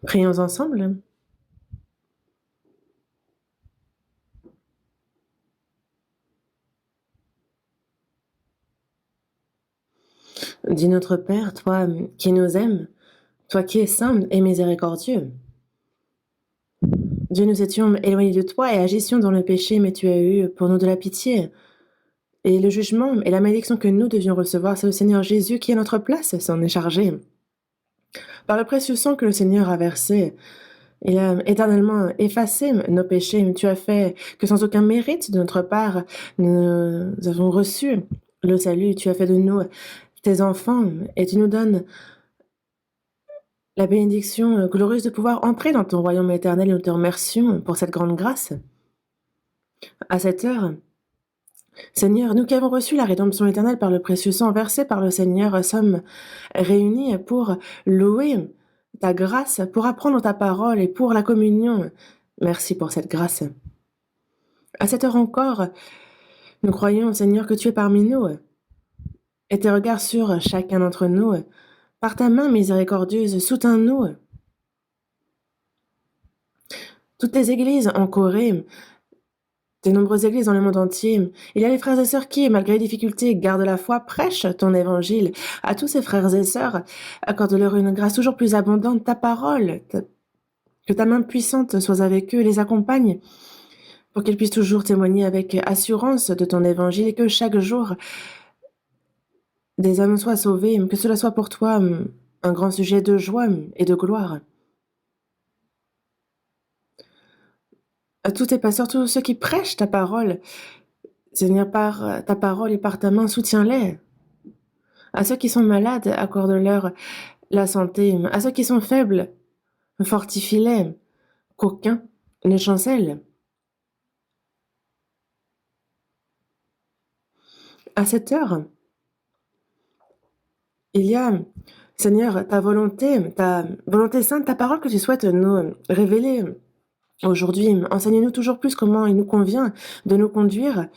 Prions ensemble. Dis notre Père, toi qui nous aimes, toi qui es saint et miséricordieux. Dieu, nous étions éloignés de toi et agissions dans le péché, mais tu as eu pour nous de la pitié. Et le jugement et la malédiction que nous devions recevoir, c'est le Seigneur Jésus qui, à notre place, s'en est chargé. Par le précieux sang que le Seigneur a versé, il a éternellement effacé nos péchés. Tu as fait que sans aucun mérite de notre part, nous avons reçu le salut. Tu as fait de nous tes enfants et tu nous donnes la bénédiction glorieuse de pouvoir entrer dans ton royaume éternel et nous te remercions pour cette grande grâce. À cette heure, Seigneur, nous qui avons reçu la rédemption éternelle par le précieux sang versé par le Seigneur, sommes réunis pour louer ta grâce, pour apprendre ta parole et pour la communion. Merci pour cette grâce. À cette heure encore, nous croyons, Seigneur, que tu es parmi nous et tes regards sur chacun d'entre nous. Par ta main miséricordieuse, soutiens-nous. Toutes les églises en Corée, de nombreuses églises dans le monde entier. Il y a les frères et sœurs qui, malgré les difficultés, gardent la foi, prêchent ton évangile. À tous ces frères et sœurs, accorde-leur une grâce toujours plus abondante, ta parole, que ta main puissante soit avec eux, les accompagne, pour qu'ils puissent toujours témoigner avec assurance de ton évangile et que chaque jour, des âmes soient sauvées, que cela soit pour toi un grand sujet de joie et de gloire. À tous tes pasteurs, tous ceux qui prêchent ta parole, Seigneur, par ta parole et par ta main, soutiens-les. À ceux qui sont malades, accorde-leur la santé. À ceux qui sont faibles, fortifie-les. Qu'aucun ne chancelle. À cette heure, il y a, Seigneur, ta volonté sainte, ta parole que tu souhaites nous révéler aujourd'hui. Enseigne-nous toujours plus comment il nous convient de nous conduire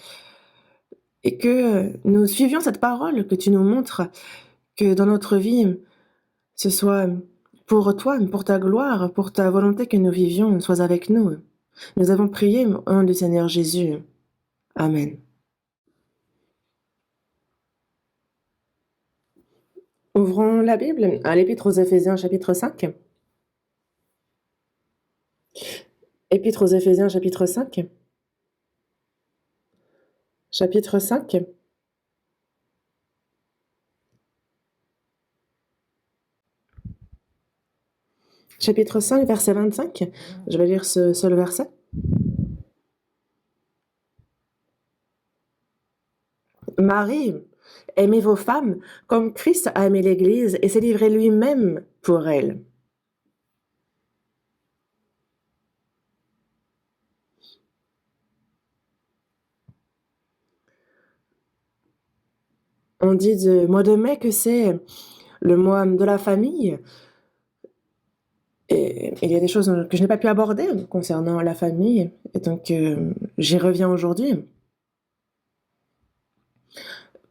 et que nous suivions cette parole que tu nous montres, que dans notre vie, ce soit pour toi, pour ta gloire, pour ta volonté que nous vivions, sois avec nous. Nous avons prié au nom du Seigneur Jésus. Amen. Ouvrons la Bible à l'Épître aux Éphésiens, chapitre 5. Épître aux Éphésiens, chapitre 5. Chapitre 5. Chapitre 5, verset 25. Je vais lire ce seul verset. Marie, aimez vos femmes comme Christ a aimé l'Église et s'est livré lui-même pour elle. On dit du mois de mai que c'est le mois de la famille. Et il y a des choses que je n'ai pas pu aborder concernant la famille. Et donc, j'y reviens aujourd'hui.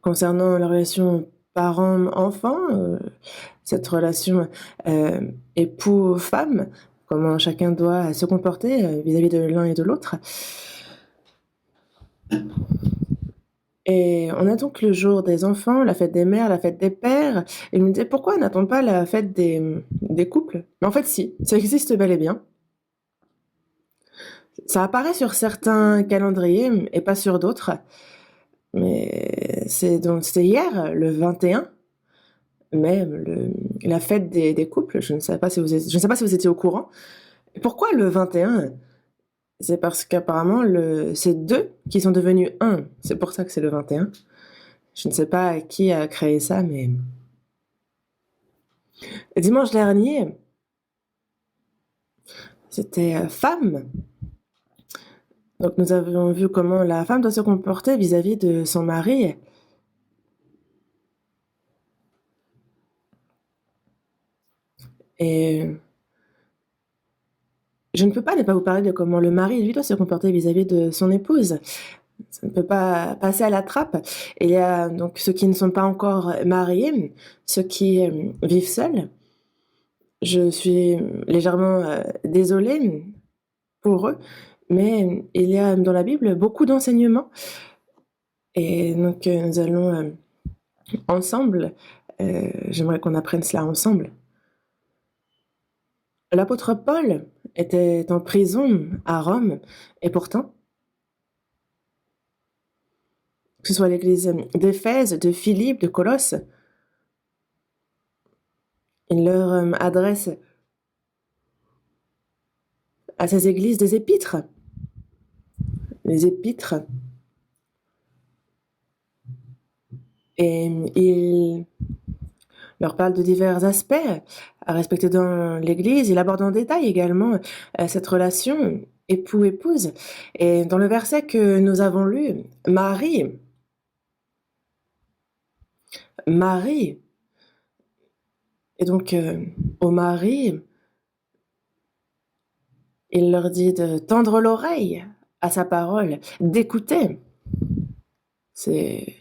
Concernant la relation parent-enfant, cette relation époux-femme, comment chacun doit se comporter vis-à-vis de l'un et de l'autre. Et on a donc le jour des enfants, la fête des mères, la fête des pères. Et il me disait, pourquoi n'a-t-on pas la fête des couples? Mais en fait, si, ça existe bel et bien. Ça apparaît sur certains calendriers et pas sur d'autres. Mais c'était hier, le 21 mai, la fête des couples. Je ne sais pas si vous étiez au courant. Et pourquoi le 21? C'est parce qu'apparemment, c'est deux qui sont devenus un. C'est pour ça que c'est le 21. Je ne sais pas qui a créé ça, mais... Dimanche dernier, c'était femme. Donc nous avons vu comment la femme doit se comporter vis-à-vis de son mari. Et je ne peux pas ne pas vous parler de comment le mari, lui, doit se comporter vis-à-vis de son épouse. Ça ne peut pas passer à la trappe. Et il y a donc ceux qui ne sont pas encore mariés, ceux qui vivent seuls. Je suis légèrement, désolée pour eux, mais il y a dans la Bible beaucoup d'enseignements et donc nous allons, ensemble, j'aimerais qu'on apprenne cela ensemble. L'apôtre Paul était en prison à Rome et pourtant, que ce soit l'église d'Éphèse, de Philippe, de Colosse, il leur, adresse à ces églises des épîtres. Les épîtres et il leur parle de divers aspects à respecter dans l'Église. Il aborde en détail également cette relation époux-épouse. Et dans le verset que nous avons lu, Marie, et donc au mari, il leur dit de tendre l'oreille à sa parole, d'écouter. C'est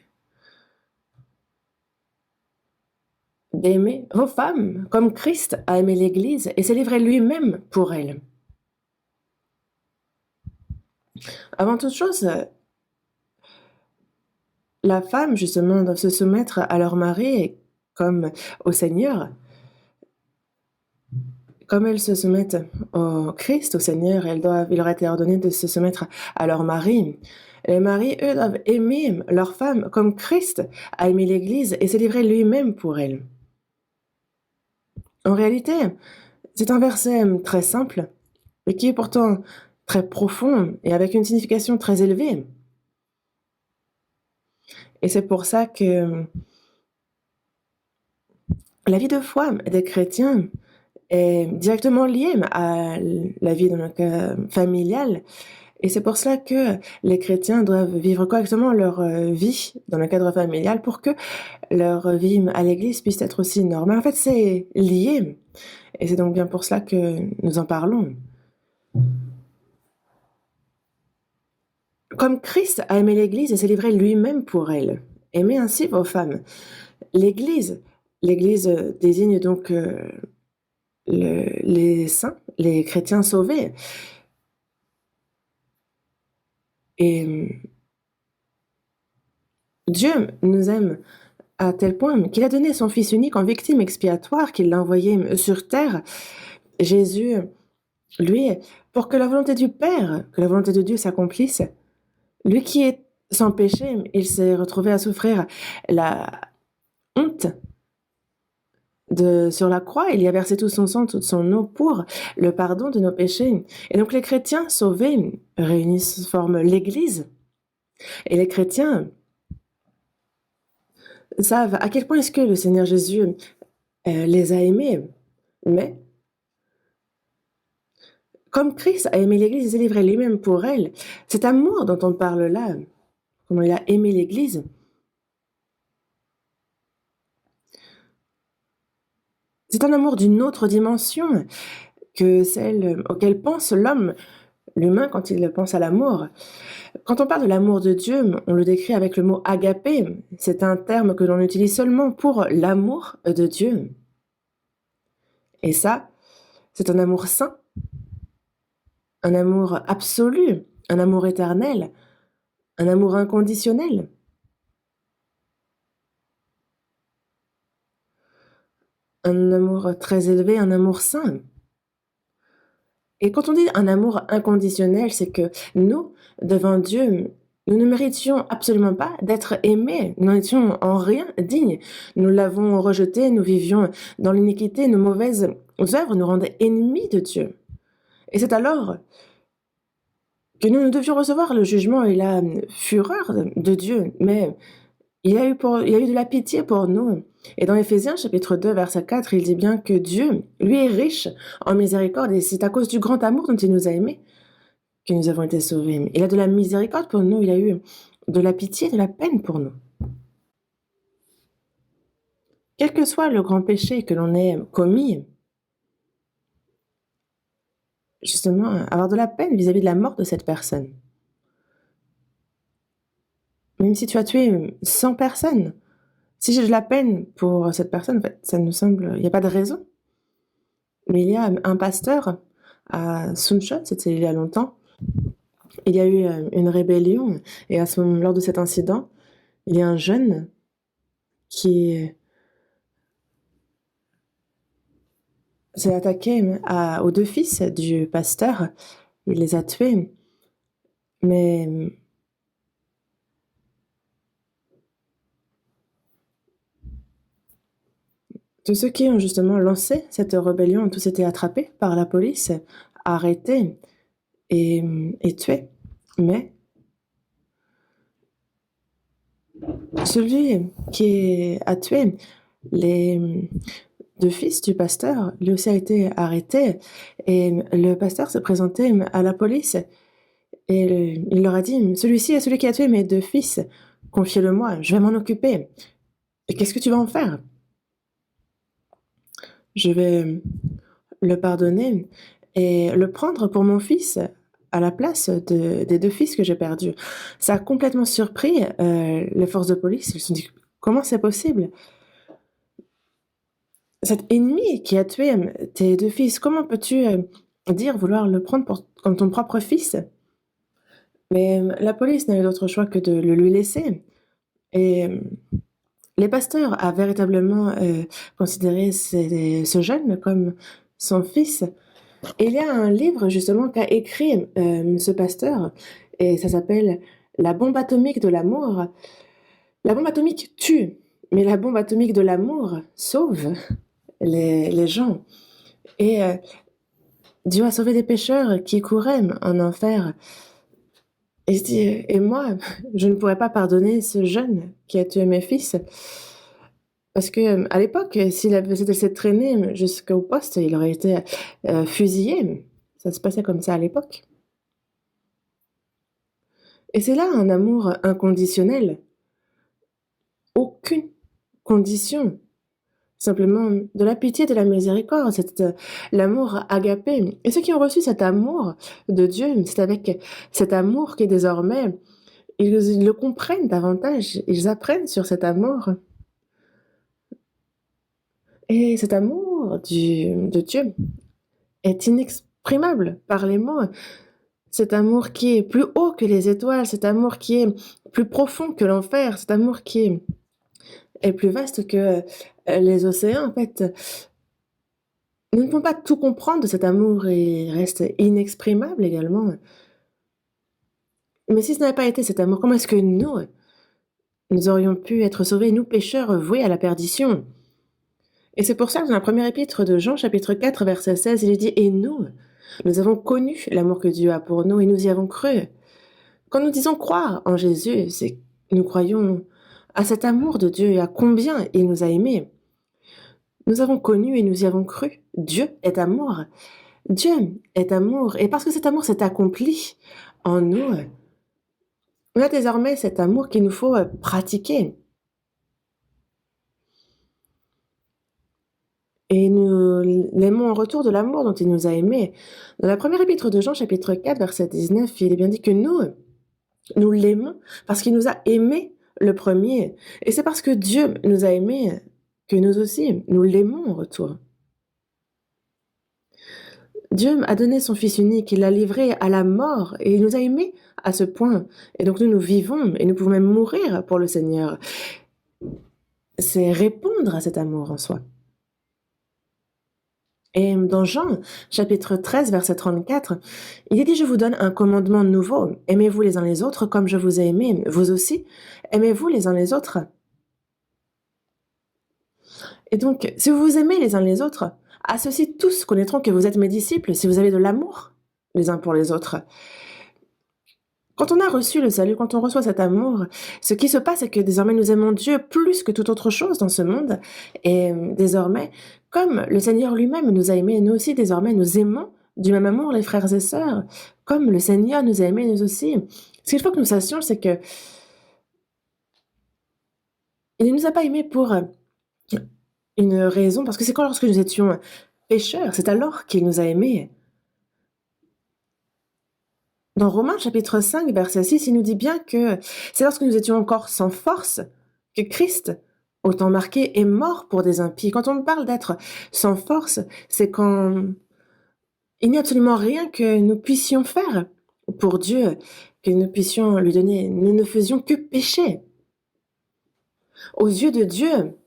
d'aimer vos femmes comme Christ a aimé l'Église et s'est livré lui-même pour elle. Avant toute chose, la femme, justement, doit se soumettre à leur mari comme au Seigneur. Comme elles se soumettent au Christ, au Seigneur, il leur a été ordonné de se soumettre à leur mari. Les maris, eux, doivent aimer leur femme comme Christ a aimé l'Église et s'est livré lui-même pour elle. En réalité, c'est un verset très simple, mais qui est pourtant très profond et avec une signification très élevée. Et c'est pour ça que la vie de foi des chrétiens est directement liée à la vie familiale. Et c'est pour cela que les chrétiens doivent vivre correctement leur vie dans le cadre familial pour que leur vie à l'église puisse être aussi normale. En fait, c'est lié. Et c'est donc bien pour cela que nous en parlons. Comme Christ a aimé l'église et s'est livré lui-même pour elle, aimez ainsi vos femmes. L'église désigne donc les saints, les chrétiens sauvés. Et Dieu nous aime à tel point qu'il a donné son Fils unique en victime expiatoire, qu'il l'a envoyé sur terre, Jésus, lui, pour que la volonté du Père, que la volonté de Dieu s'accomplisse. Lui qui est sans péché, il s'est retrouvé à souffrir la honte sur la croix. Il y a versé tout son sang, toute son eau pour le pardon de nos péchés. Et donc les chrétiens sauvés réunissent, forment l'Église. Et les chrétiens savent à quel point est-ce que le Seigneur Jésus les a aimés. Mais comme Christ a aimé l'Église et s'est livré lui-même pour elle, cet amour dont on parle là, comment il a aimé l'Église, c'est un amour d'une autre dimension que celle auquel pense l'humain quand il pense à l'amour. Quand on parle de l'amour de Dieu, on le décrit avec le mot agapé. C'est un terme que l'on utilise seulement pour l'amour de Dieu. Et ça, c'est un amour saint, un amour absolu, un amour éternel, un amour inconditionnel. Un amour très élevé, un amour saint. Et quand on dit un amour inconditionnel, c'est que nous, devant Dieu, nous ne méritions absolument pas d'être aimés. Nous n'en étions en rien dignes. Nous l'avons rejeté, nous vivions dans l'iniquité, nos mauvaises œuvres nous rendaient ennemis de Dieu. Et c'est alors que nous devions recevoir le jugement et la fureur de Dieu. Mais il y a eu de la pitié pour nous. Et dans Éphésiens chapitre 2, verset 4, il dit bien que Dieu, lui, est riche en miséricorde et c'est à cause du grand amour dont il nous a aimés que nous avons été sauvés. Il a de la miséricorde pour nous, il a eu de la pitié, de la peine pour nous. Quel que soit le grand péché que l'on ait commis, justement, avoir de la peine vis-à-vis de la mort de cette personne. Même si tu as tué 100 personnes, si j'ai de la peine pour cette personne, en fait, ça nous semble, il n'y a pas de raison. Mais il y a un pasteur à Suncheon, c'était il y a longtemps, il y a eu une rébellion et lors de cet incident, il y a un jeune qui s'est attaqué aux deux fils du pasteur. Il les a tués. Mais tous ceux qui ont justement lancé cette rébellion ont tous été attrapés par la police, arrêtés et tués. Mais celui qui a tué les deux fils du pasteur, lui aussi a été arrêté. Et le pasteur s'est présenté à la police et il leur a dit, celui-ci est celui qui a tué mes deux fils. Confiez-le-moi, je vais m'en occuper. Et qu'est-ce que tu vas en faire? Je vais le pardonner et le prendre pour mon fils à la place des deux fils que j'ai perdus. Ça a complètement surpris les forces de police. Ils se sont dit, comment c'est possible? Cet ennemi qui a tué tes deux fils, comment peux-tu dire vouloir le prendre comme ton propre fils? Mais la police n'a eu d'autre choix que de le lui laisser. Et les pasteurs a véritablement considéré ce jeune comme son fils. Et il y a un livre justement qu'a écrit ce pasteur, et ça s'appelle La bombe atomique de l'amour. La bombe atomique tue, mais la bombe atomique de l'amour sauve les gens. Et Dieu a sauvé des pécheurs qui couraient en enfer. Et je dis, et moi, je ne pourrais pas pardonner ce jeune qui a tué mes fils. Parce que à l'époque, s'il avait s'était traîné jusqu'au poste, il aurait été fusillé. Ça se passait comme ça à l'époque. Et c'est là un amour inconditionnel. Aucune condition. Simplement de la pitié, de la miséricorde, c'est l'amour agapé. Et ceux qui ont reçu cet amour de Dieu, c'est avec cet amour que désormais, ils le comprennent davantage, ils apprennent sur cet amour. Et cet amour de Dieu est inexprimable par les mots. Cet amour qui est plus haut que les étoiles, cet amour qui est plus profond que l'enfer, cet amour qui est plus vaste que les océans, en fait. Nous ne pouvons pas tout comprendre de cet amour et il reste inexprimable également. Mais si ce n'avait pas été cet amour, comment est-ce que nous aurions pu être sauvés, nous pécheurs voués à la perdition? Et c'est pour ça que dans la première épître de Jean, chapitre 4, verset 16, il est dit « Et nous avons connu l'amour que Dieu a pour nous et nous y avons cru. » Quand nous disons croire en Jésus, c'est que nous croyons à cet amour de Dieu et à combien il nous a aimés. Nous avons connu et nous y avons cru. Dieu est amour. Dieu est amour. Et parce que cet amour s'est accompli en nous, on a désormais cet amour qu'il nous faut pratiquer. Et nous l'aimons en retour de l'amour dont il nous a aimés. Dans la première épître de Jean, chapitre 4, verset 19, il est bien dit que nous l'aimons parce qu'il nous a aimés le premier. Et c'est parce que Dieu nous a aimés que nous aussi, nous l'aimons en retour. Dieu a donné son Fils unique, il l'a livré à la mort et il nous a aimés à ce point. Et donc nous vivons et nous pouvons même mourir pour le Seigneur. C'est répondre à cet amour en soi. Et dans Jean, chapitre 13, verset 34, il est dit « Je vous donne un commandement nouveau. Aimez-vous les uns les autres comme je vous ai aimés. Vous aussi, aimez-vous les uns les autres. » Et donc, si vous vous aimez les uns les autres, à ceux-ci tous connaîtront que vous êtes mes disciples si vous avez de l'amour les uns pour les autres. Quand on a reçu le salut, quand on reçoit cet amour, ce qui se passe, c'est que désormais nous aimons Dieu plus que toute autre chose dans ce monde. Et désormais, comme le Seigneur lui-même nous a aimés, nous aussi désormais nous aimons du même amour les frères et sœurs, comme le Seigneur nous a aimés nous aussi. Ce qu'il faut que nous sachions, c'est que il ne nous a pas aimés pour une raison, parce que c'est quand lorsque nous étions pécheurs, c'est alors qu'il nous a aimés. Dans Romains chapitre 5, verset 6, il nous dit bien que c'est lorsque nous étions encore sans force que Christ au temps marqué, est mort pour des impies. Quand on parle d'être sans force, c'est quand il n'y a absolument rien que nous puissions faire pour Dieu, que nous puissions lui donner. Nous ne faisions que pécher. Aux yeux de Dieu,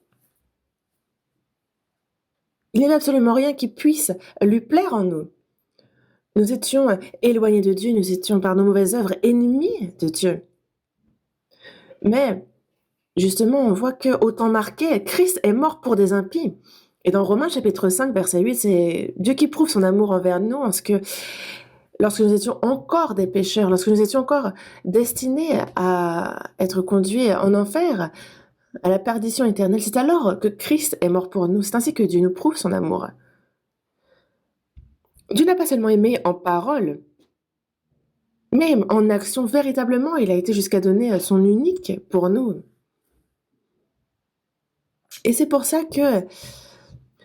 il n'y avait absolument rien qui puisse lui plaire en nous. Nous étions éloignés de Dieu, nous étions par nos mauvaises œuvres ennemis de Dieu. Mais justement, on voit qu'au temps marqué, Christ est mort pour des impies. Et dans Romains chapitre 5, verset 8, c'est Dieu qui prouve son amour envers nous, parce que lorsque nous étions encore des pécheurs, lorsque nous étions encore destinés à être conduits en enfer, à la perdition éternelle, c'est alors que Christ est mort pour nous. C'est ainsi que Dieu nous prouve son amour. Dieu n'a pas seulement aimé en parole, mais en action. Véritablement, il a été jusqu'à donner son unique pour nous. Et c'est pour ça que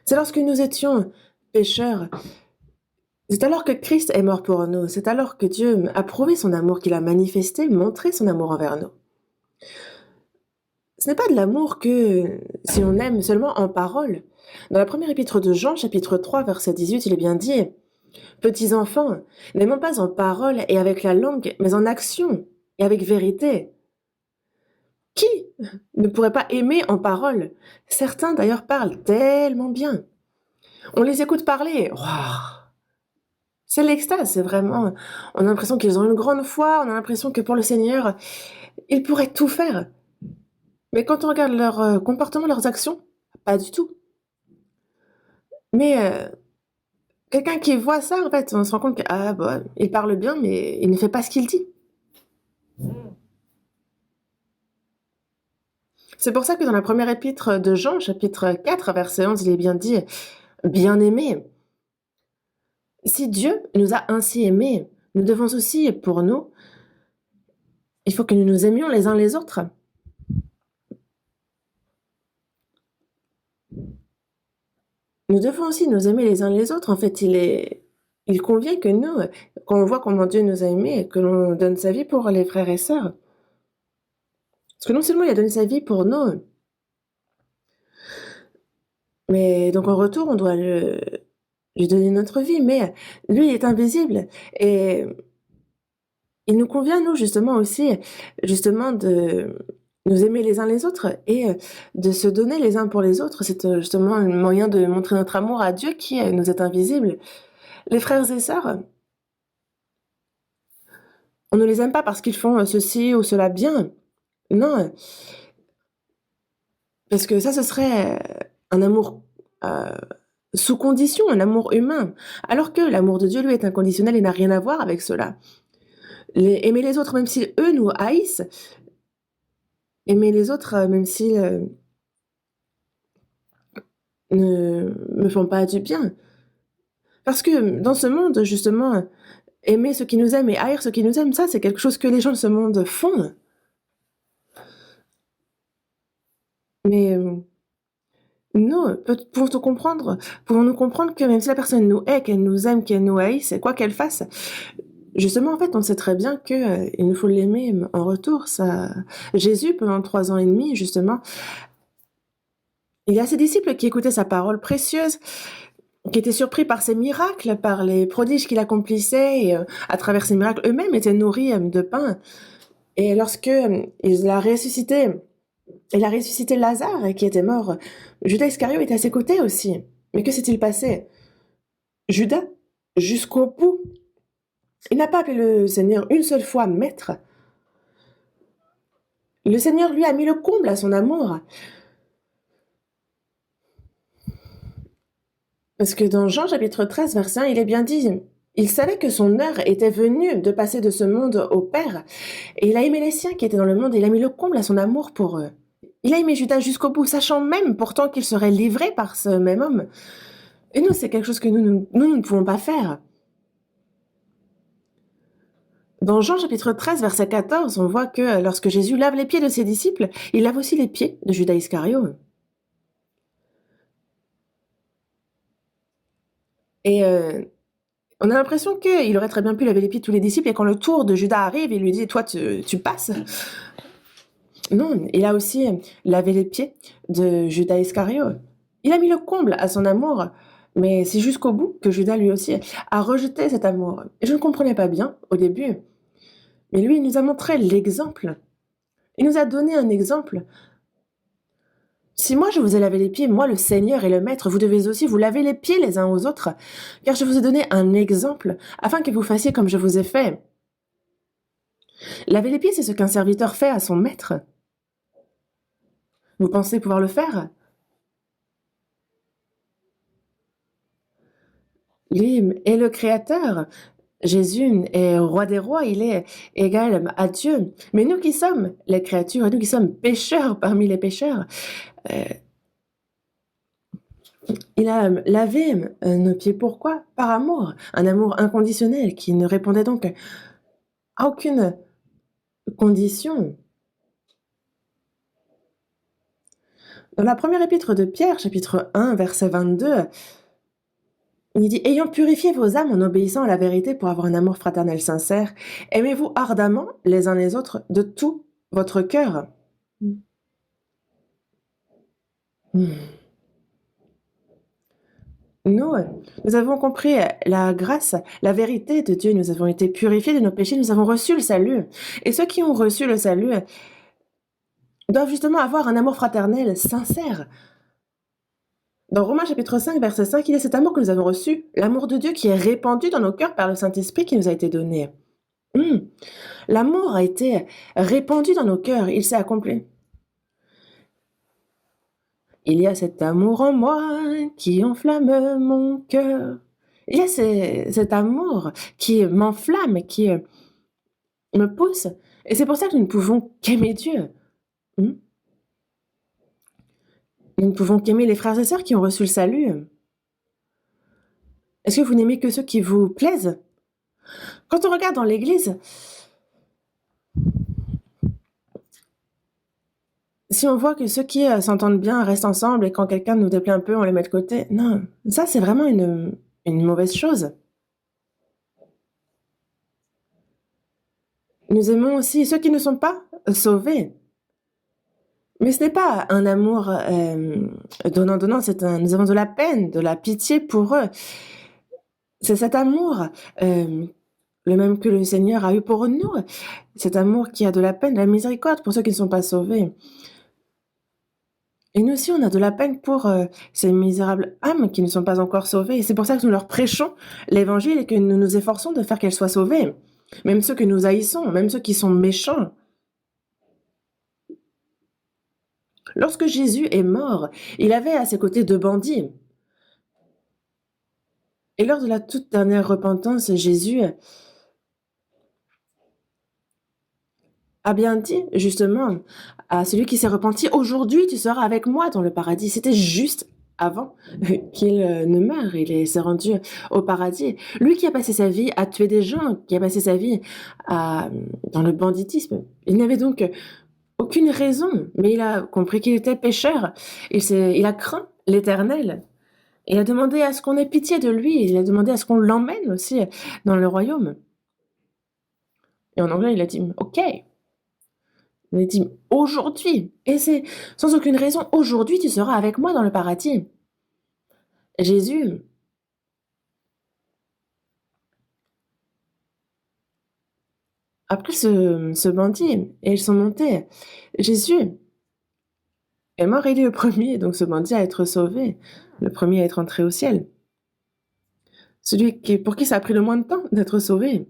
c'est lorsque nous étions pécheurs, c'est alors que Christ est mort pour nous. C'est alors que Dieu a prouvé son amour, qu'il a manifesté, montré son amour envers nous. Ce n'est pas de l'amour que si on aime seulement en parole. Dans la première épître de Jean, chapitre 3, verset 18, il est bien dit « Petits enfants, n'aimons pas en parole et avec la langue, mais en action et avec vérité. » Qui ne pourrait pas aimer en parole? Certains d'ailleurs parlent tellement bien. On les écoute parler. Waouh! C'est l'extase, c'est vraiment. On a l'impression qu'ils ont une grande foi, on a l'impression que pour le Seigneur, ils pourraient tout faire. Mais quand on regarde leur comportement, leurs actions, pas du tout. Mais quelqu'un qui voit ça, en fait, on se rend compte que ah, bah, il parle bien, mais il ne fait pas ce qu'il dit. C'est pour ça que dans la première épître de Jean, chapitre 4, verset 11, il est bien dit « Bien-aimés, si Dieu nous a ainsi aimés, nous devons aussi, pour nous, il faut que nous nous aimions les uns les autres. » Nous devons aussi nous aimer les uns les autres. En fait, il convient que nous, quand on voit comment Dieu nous a aimés, que l'on donne sa vie pour les frères et sœurs. Parce que non seulement il a donné sa vie pour nous, mais donc en retour, on doit lui donner notre vie. Mais lui, il est invisible. Et il nous convient, nous, justement aussi, justement, de nous aimer les uns les autres et de se donner les uns pour les autres. C'est justement un moyen de montrer notre amour à Dieu qui nous est invisible. Les frères et sœurs, on ne les aime pas parce qu'ils font ceci ou cela bien. Non, parce que ça, ce serait un amour sous condition, un amour humain. Alors que l'amour de Dieu, lui, est inconditionnel et n'a rien à voir avec cela. Aimer les autres, même si eux nous haïssent, aimer les autres, même s'ils ne me font pas du bien. Parce que dans ce monde, justement, aimer ceux qui nous aiment et haïr ceux qui nous aiment, ça, c'est quelque chose que les gens de ce monde font. Mais nous, pouvons-nous comprendre que même si la personne nous hait, qu'elle nous aime, qu'elle nous haïsse, quoi qu'elle fasse, justement, en fait, on sait très bien qu'il nous faut l'aimer en retour. Ça... Jésus, pendant 3 ans et demi, justement, il y a ses disciples qui écoutaient sa parole précieuse, qui étaient surpris par ses miracles, par les prodiges qu'il accomplissait, et à travers ces miracles, eux-mêmes étaient nourris de pain. Et lorsque il a ressuscité Lazare, qui était mort, Judas Iscario était à ses côtés aussi. Mais que s'est-il passé? Judas, jusqu'au bout, il n'a pas appelé le Seigneur une seule fois maître. Le Seigneur lui a mis le comble à son amour. Parce que dans Jean chapitre 13, verset 1, il est bien dit, il savait que son heure était venue de passer de ce monde au Père, et il a aimé les siens qui étaient dans le monde, et il a mis le comble à son amour pour eux. Il a aimé Judas jusqu'au bout, sachant même pourtant qu'il serait livré par ce même homme. Et nous, c'est quelque chose que nous ne pouvons pas faire. Dans Jean chapitre 13, verset 14, on voit que lorsque Jésus lave les pieds de ses disciples, il lave aussi les pieds de Judas Iscario. Et on a l'impression qu'il aurait très bien pu laver les pieds de tous les disciples, et quand le tour de Judas arrive, il lui dit « Toi, tu passes ». Non, il a aussi lavé les pieds de Judas Iscariote. Il a mis le comble à son amour, mais c'est jusqu'au bout que Judas lui aussi a rejeté cet amour. Et je ne comprenais pas bien au début, mais lui, il nous a montré l'exemple. Il nous a donné un exemple. Si moi je vous ai lavé les pieds, moi le Seigneur et le Maître, vous devez aussi vous laver les pieds les uns aux autres, car je vous ai donné un exemple, afin que vous fassiez comme je vous ai fait. Laver les pieds, c'est ce qu'un serviteur fait à son maître. Vous pensez pouvoir le faire? Lui est le Créateur. Jésus est roi des rois, il est égal à Dieu. Mais nous qui sommes les créatures, et nous qui sommes pécheurs parmi les pécheurs, euh, il a lavé nos pieds. Pourquoi? Par amour. Un amour inconditionnel qui ne répondait donc à aucune condition. Dans la première épître de Pierre, chapitre 1, verset 22, il dit « Ayant purifié vos âmes en obéissant à la vérité pour avoir un amour fraternel sincère, aimez-vous ardemment les uns les autres de tout votre cœur. » Nous avons compris la grâce, la vérité de Dieu. Nous avons été purifiés de nos péchés. Nous avons reçu le salut. Et ceux qui ont reçu le salut doivent justement avoir un amour fraternel sincère. Dans Romains chapitre 5, verset 5, il y a cet amour que nous avons reçu, l'amour de Dieu qui est répandu dans nos cœurs par le Saint-Esprit qui nous a été donné. L'amour a été répandu dans nos cœurs, il s'est accompli. Il y a cet amour en moi qui enflamme mon cœur. Il y a cet amour qui m'enflamme, qui me pousse. Et c'est pour ça que nous ne pouvons qu'aimer Dieu. Nous ne pouvons qu'aimer les frères et sœurs qui ont reçu le salut. Est-ce que vous n'aimez que ceux qui vous plaisent? Quand on regarde dans l'Église, si on voit que ceux qui s'entendent bien restent ensemble et quand quelqu'un nous déplaît un peu, on les met de côté, non, ça c'est vraiment une mauvaise chose. Nous aimons aussi ceux qui ne sont pas sauvés. Mais ce n'est pas un amour donnant-donnant, nous avons de la peine, de la pitié pour eux. C'est cet amour, le même que le Seigneur a eu pour nous, cet amour qui a de la peine, de la miséricorde pour ceux qui ne sont pas sauvés. Et nous aussi, on a de la peine pour ces misérables âmes qui ne sont pas encore sauvées. Et c'est pour ça que nous leur prêchons l'Évangile et que nous nous efforçons de faire qu'elles soient sauvées. Même ceux que nous haïssons, même ceux qui sont méchants. Lorsque Jésus est mort, il avait à ses côtés 2 bandits. Et lors de la toute dernière repentance, Jésus a bien dit justement à celui qui s'est repenti, « Aujourd'hui, tu seras avec moi dans le paradis. » C'était juste avant qu'il ne meure. Il s'est rendu au paradis. Lui qui a passé sa vie à tuer des gens, qui a passé sa vie dans le banditisme, il n'avait donc aucune raison, mais il a compris qu'il était pécheur. Il a craint l'Éternel. Il a demandé à ce qu'on ait pitié de lui. Il a demandé à ce qu'on l'emmène aussi dans le royaume. Et en anglais, il a dit « OK ». Il a dit « Aujourd'hui ». Et c'est sans aucune raison. « Aujourd'hui, tu seras avec moi dans le paradis ». Jésus a pris ce bandit et ils sont montés. Jésus est mort, il est le premier, donc ce bandit à être sauvé, le premier à être entré au ciel. Celui pour qui ça a pris le moins de temps d'être sauvé.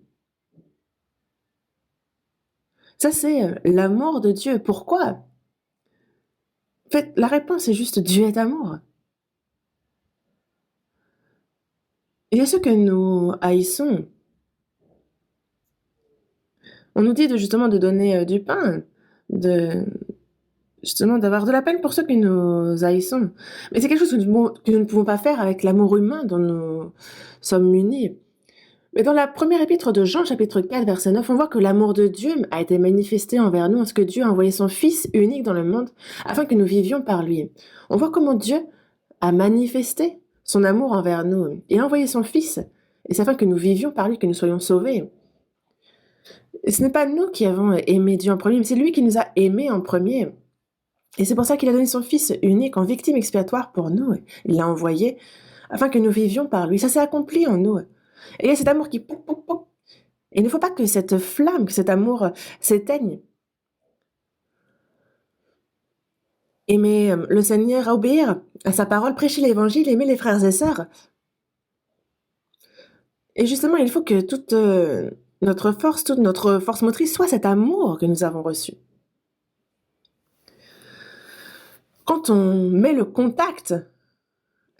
Ça, c'est l'amour de Dieu. Pourquoi? En fait, la réponse est juste Dieu est amour. Il y a ceux que nous haïssons. On nous dit justement de donner du pain, justement d'avoir de la peine pour ceux que nous haïssons. Mais c'est quelque chose que nous ne pouvons pas faire avec l'amour humain dont nous sommes munis. Mais dans la première épître de Jean, chapitre 4, verset 9, on voit que l'amour de Dieu a été manifesté envers nous, en ce que Dieu a envoyé son Fils unique dans le monde, afin que nous vivions par lui. On voit comment Dieu a manifesté son amour envers nous. Il a envoyé son Fils, et c'est afin que nous vivions par lui, que nous soyons sauvés. Et ce n'est pas nous qui avons aimé Dieu en premier, mais c'est lui qui nous a aimés en premier. Et c'est pour ça qu'il a donné son Fils unique en victime expiatoire pour nous. Il l'a envoyé afin que nous vivions par lui. Ça s'est accompli en nous. Et il y a cet amour qui... pouc, pouc, pouc. Et il ne faut pas que cette flamme, que cet amour s'éteigne. Aimer le Seigneur, obéir à sa parole, prêcher l'évangile, aimer les frères et sœurs. Et justement, il faut que toute notre force motrice soit cet amour que nous avons reçu. Quand on met le contact,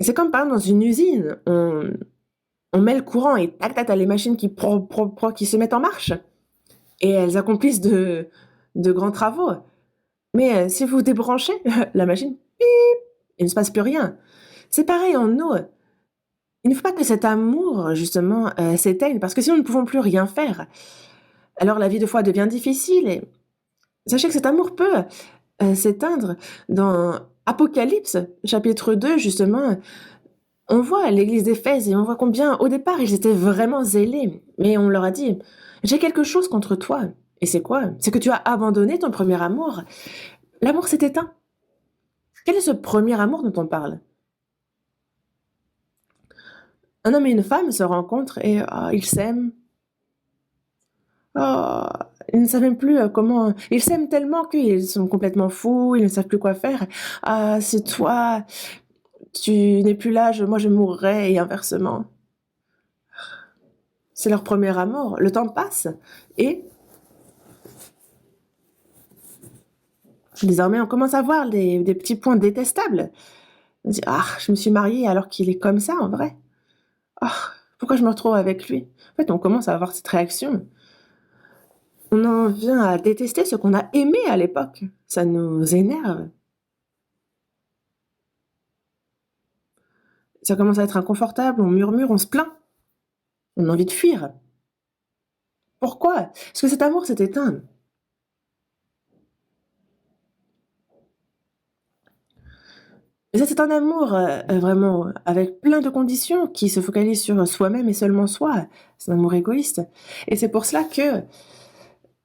c'est comme par exemple dans une usine, on met le courant et tac tac, t'as les machines qui se mettent en marche et elles accomplissent de grands travaux. Mais si vous débranchez la machine, bip, il ne se passe plus rien. C'est pareil en nous. Il ne faut pas que cet amour, justement, s'éteigne, parce que sinon nous ne pouvons plus rien faire. Alors la vie de foi devient difficile et sachez que cet amour peut s'éteindre. Dans Apocalypse, chapitre 2, justement, on voit l'église d'Éphèse et on voit combien, au départ, ils étaient vraiment zélés. Mais on leur a dit, j'ai quelque chose contre toi. Et c'est quoi? C'est que tu as abandonné ton premier amour. L'amour s'est éteint. Quel est ce premier amour dont on parle? Un homme et une femme se rencontrent et ils s'aiment. Oh, ils ne savent même plus comment... Ils s'aiment tellement qu'ils sont complètement fous, ils ne savent plus quoi faire. Ah, c'est toi, tu n'es plus là, moi je mourrai, et inversement. C'est leur premier amour. Le temps passe et désormais on commence à voir des petits points détestables. On dit, ah, je me suis mariée alors qu'il est comme ça en vrai. Ah, pourquoi je me retrouve avec lui? En fait, on commence à avoir cette réaction. On en vient à détester ce qu'on a aimé à l'époque. Ça nous énerve. Ça commence à être inconfortable, on murmure, on se plaint. On a envie de fuir. Pourquoi? Parce que cet amour s'est éteint. Et ça, c'est un amour vraiment avec plein de conditions qui se focalise sur soi-même et seulement soi. C'est un amour égoïste. Et c'est pour cela que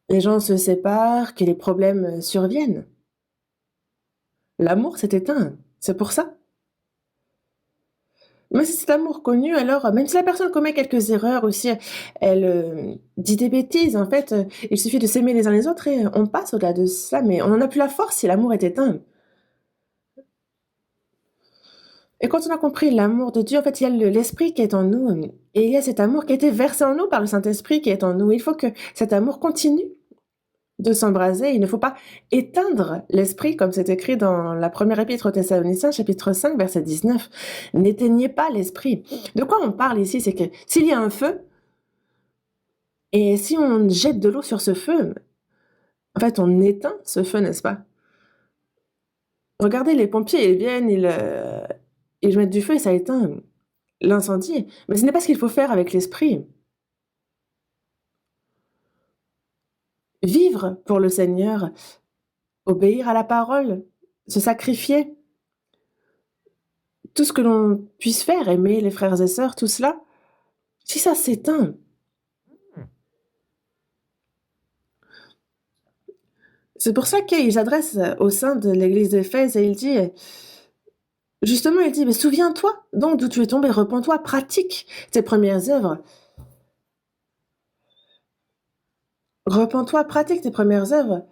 les gens se séparent, que les problèmes surviennent. L'amour s'est éteint. C'est pour ça. Mais si cet amour connu, alors même si la personne commet quelques erreurs aussi, elle dit des bêtises, en fait, il suffit de s'aimer les uns les autres et on passe au-delà de cela, mais on n'en a plus la force si l'amour est éteint. Et quand on a compris l'amour de Dieu, en fait, il y a l'Esprit qui est en nous, et il y a cet amour qui a été versé en nous par le Saint-Esprit qui est en nous. Il faut que cet amour continue de s'embraser. Il ne faut pas éteindre l'Esprit, comme c'est écrit dans la première épître aux Thessaloniciens, chapitre 5, verset 19. N'éteignez pas l'Esprit. De quoi on parle ici? C'est que s'il y a un feu, et si on jette de l'eau sur ce feu, en fait, on éteint ce feu, n'est-ce pas? Regardez, les pompiers, ils viennent, ils mettent du feu et ça éteint l'incendie. Mais ce n'est pas ce qu'il faut faire avec l'Esprit. Vivre pour le Seigneur, obéir à la parole, se sacrifier, tout ce que l'on puisse faire, aimer les frères et sœurs, tout cela, si ça s'éteint, c'est pour ça qu'il s'adresse au sein de l'église d'Éphèse et il dit, justement, il dit, mais souviens-toi donc d'où tu es tombé, repens-toi, pratique tes premières œuvres. Repens-toi, pratique tes premières œuvres,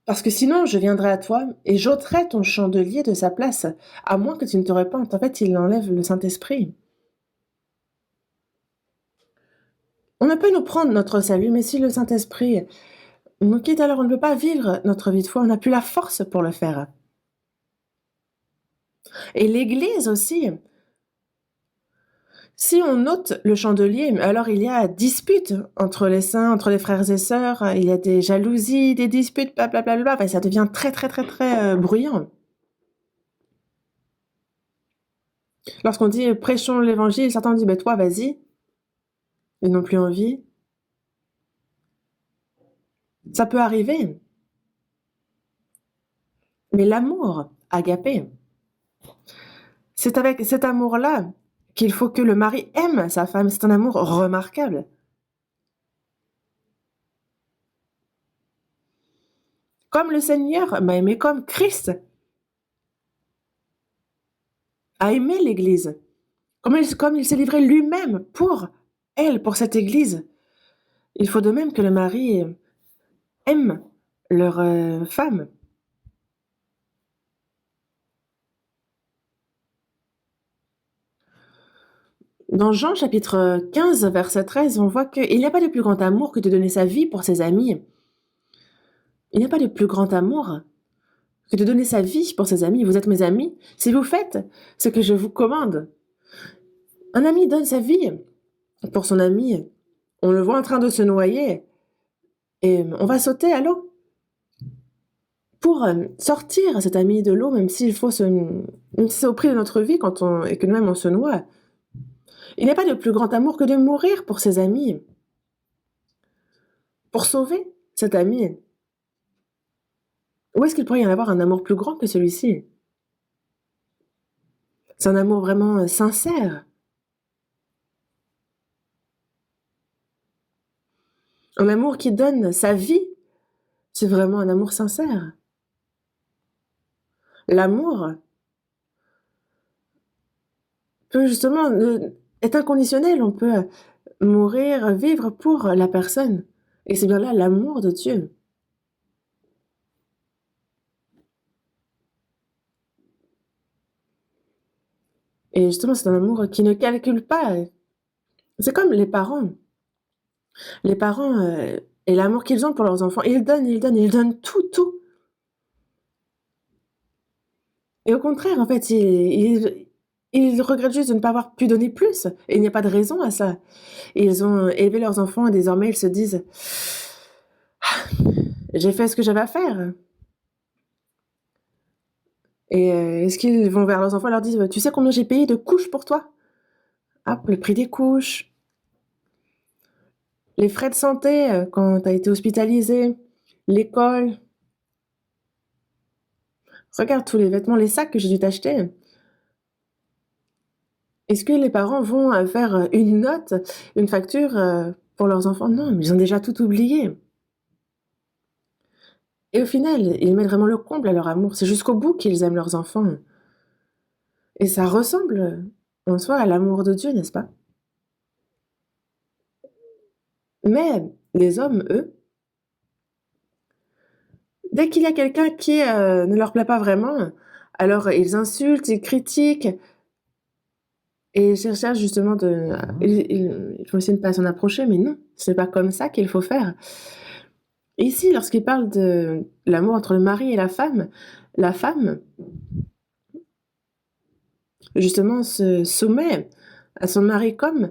parce que sinon je viendrai à toi et j'ôterai ton chandelier de sa place, à moins que tu ne te repentes. En fait, il enlève le Saint-Esprit. On ne peut nous prendre notre salut, mais si le Saint-Esprit nous quitte, alors on ne peut pas vivre notre vie de foi, on n'a plus la force pour le faire. Et l'Église aussi, si on ôte le chandelier, alors il y a dispute entre les saints, entre les frères et sœurs, il y a des jalousies, des disputes, blablabla, enfin, ça devient très très très très bruyant. Lorsqu'on dit prêchons l'évangile, certains disent toi vas-y, ils n'ont plus envie. Ça peut arriver. Mais l'amour, agapé, c'est avec cet amour-là qu'il faut que le mari aime sa femme. C'est un amour remarquable. Comme le Seigneur m'a aimé, comme Christ a aimé l'Église, comme il s'est livré lui-même pour elle, pour cette Église. Il faut de même que le mari aime leur femme. Dans Jean chapitre 15, verset 13, on voit qu'il n'y a pas de plus grand amour que de donner sa vie pour ses amis. Il n'y a pas de plus grand amour que de donner sa vie pour ses amis. Vous êtes mes amis si vous faites ce que je vous commande. Un ami donne sa vie pour son ami. On le voit en train de se noyer et on va sauter à l'eau pour sortir cet ami de l'eau, même s'il faut même si c'est au prix de notre vie et que nous-mêmes on se noie. Il n'y a pas de plus grand amour que de mourir pour ses amis, pour sauver cet ami. Où est-ce qu'il pourrait y en avoir un amour plus grand que celui-ci? C'est un amour vraiment sincère. Un amour qui donne sa vie, c'est vraiment un amour sincère. L'amour peut justement être inconditionnel. On peut mourir, vivre pour la personne. Et c'est bien là l'amour de Dieu. Et justement, c'est un amour qui ne calcule pas. C'est comme les parents. Les parents et l'amour qu'ils ont pour leurs enfants, ils donnent tout. Et au contraire, en fait, ils regrettent juste de ne pas avoir pu donner plus. Et il n'y a pas de raison à ça. Ils ont élevé leurs enfants et désormais ils se disent j'ai fait ce que j'avais à faire. Et est-ce qu'ils vont vers leurs enfants et leur disent tu sais combien j'ai payé de couches pour toi? Hop, le prix des couches, les frais de santé quand tu as été hospitalisé, l'école. Regarde tous les vêtements, les sacs que j'ai dû t'acheter. Est-ce que les parents vont faire une note, une facture pour leurs enfants? Non, mais ils ont déjà tout oublié. Et au final, ils mettent vraiment le comble à leur amour. C'est jusqu'au bout qu'ils aiment leurs enfants. Et ça ressemble en soi à l'amour de Dieu, n'est-ce pas? Mais les hommes, eux, dès qu'il y a quelqu'un qui ne leur plaît pas vraiment, alors ils insultent, ils critiquent et ils cherchent justement il faut essayer de ne pas s'en approcher, mais non, c'est pas comme ça qu'il faut faire. Ici, lorsqu'il parle de l'amour entre le mari et la femme, justement, se soumet à son mari comme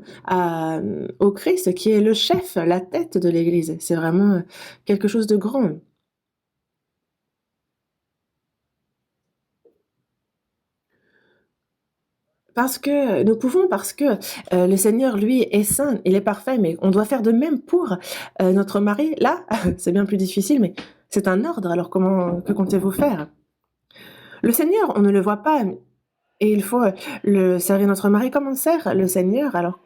au Christ, qui est le chef, la tête de l'Église. C'est vraiment quelque chose de grand. Parce que le Seigneur, lui, est saint, il est parfait, mais on doit faire de même pour notre mari. Là, c'est bien plus difficile, mais c'est un ordre, alors que comptez-vous faire? Le Seigneur, on ne le voit pas, et il faut le servir notre mari comme on sert le Seigneur, alors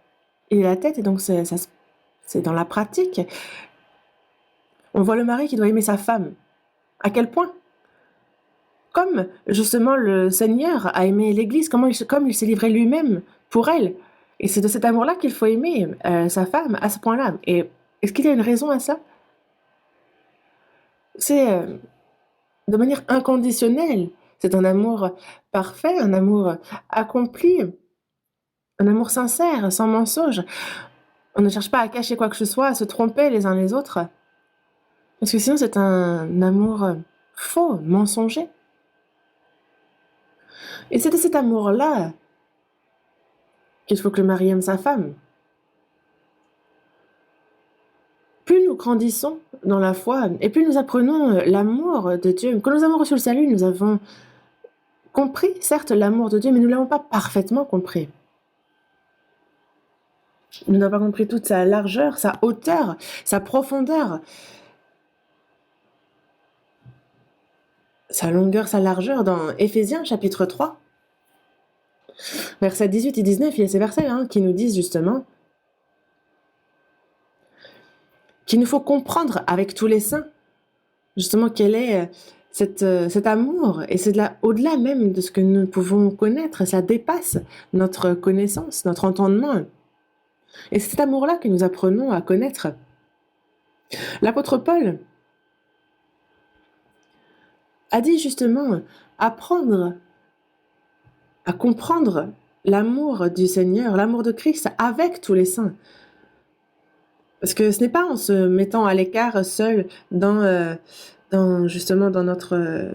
il est la tête, et donc c'est dans la pratique. On voit le mari qui doit aimer sa femme. À quel point? Comme justement le Seigneur a aimé l'Église, comme il s'est livré lui-même pour elle. Et c'est de cet amour-là qu'il faut aimer sa femme à ce point-là. Et est-ce qu'il y a une raison à ça? C'est de manière inconditionnelle. C'est un amour parfait, un amour accompli, un amour sincère, sans mensonge. On ne cherche pas à cacher quoi que ce soit, à se tromper les uns les autres. Parce que sinon, c'est un amour faux, mensonger. Et c'est de cet amour-là qu'il faut que le mari aime sa femme. Plus nous grandissons dans la foi et plus nous apprenons l'amour de Dieu. Quand nous avons reçu le salut, nous avons compris, certes, l'amour de Dieu, mais nous ne l'avons pas parfaitement compris. Nous n'avons pas compris toute sa largeur, sa hauteur, sa profondeur, sa longueur, sa largeur. Dans Éphésiens chapitre 3, versets 18 et 19, il y a ces versets qui nous disent justement qu'il nous faut comprendre avec tous les saints Justement, quel est cet amour? Et c'est au-delà même de ce que nous pouvons connaître, ça dépasse notre connaissance, notre entendement. Et c'est cet amour-là que nous apprenons à connaître. L'apôtre Paul a dit justement apprendre à comprendre l'amour du Seigneur, l'amour de Christ avec tous les saints. Parce que ce n'est pas en se mettant à l'écart seul justement dans notre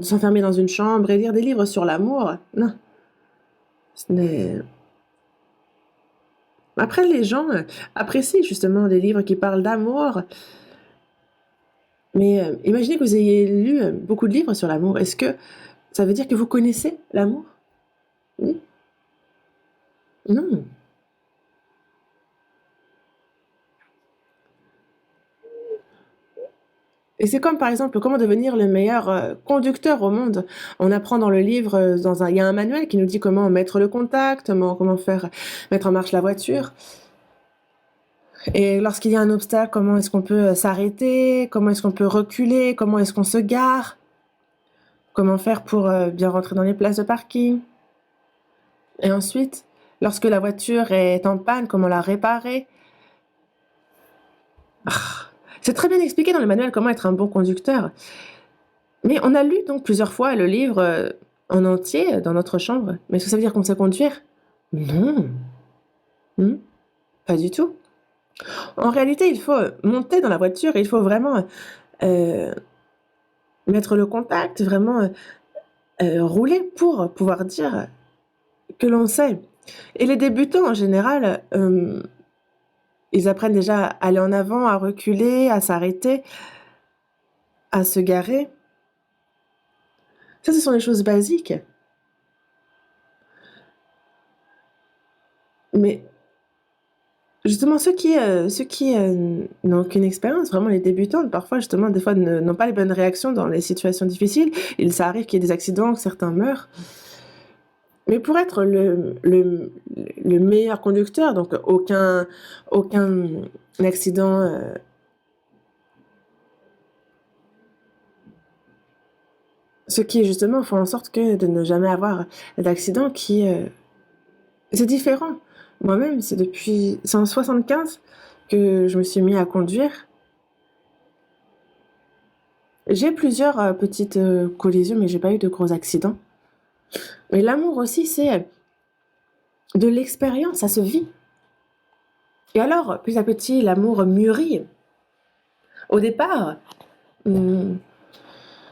s'enfermer dans une chambre et lire des livres sur l'amour. Non, ce n'est après les gens apprécient justement des livres qui parlent d'amour, mais imaginez que vous ayez lu beaucoup de livres sur l'amour. Est-ce que ça veut dire que vous connaissez l'amour? Oui? Non. Et c'est comme par exemple comment devenir le meilleur conducteur au monde. On apprend dans le livre, il y a un manuel qui nous dit comment mettre le contact, comment faire mettre en marche la voiture. Et lorsqu'il y a un obstacle, comment est-ce qu'on peut s'arrêter, comment est-ce qu'on peut reculer, comment est-ce qu'on se gare, comment faire pour bien rentrer dans les places de parking. Et ensuite, lorsque la voiture est en panne, comment la réparer. Ah, c'est très bien expliqué dans le manuel comment être un bon conducteur. Mais on a lu donc plusieurs fois le livre en entier dans notre chambre. Mais est-ce que ça veut dire qu'on sait conduire? Non. Hmm, pas du tout. En réalité, il faut monter dans la voiture et il faut vraiment euh, mettre le contact, vraiment rouler pour pouvoir dire que l'on sait. Et les débutants, en général, ils apprennent déjà à aller en avant, à reculer, à s'arrêter, à se garer. Ça, ce sont des choses basiques. Mais justement, ceux qui n'ont aucune expérience, vraiment les débutants, parfois, justement, des fois, n'ont pas les bonnes réactions dans les situations difficiles. Ça arrive qu'il y ait des accidents, que certains meurent. Mais pour être le meilleur conducteur, donc aucun accident, ce qui justement font en sorte que de ne jamais avoir d'accident c'est différent. Moi-même, c'est en 75 que je me suis mis à conduire. J'ai plusieurs petites collisions, mais j'ai pas eu de gros accidents. Mais l'amour aussi, c'est de l'expérience, ça se vit. Et alors, petit à petit, l'amour mûrit. Au départ, hum,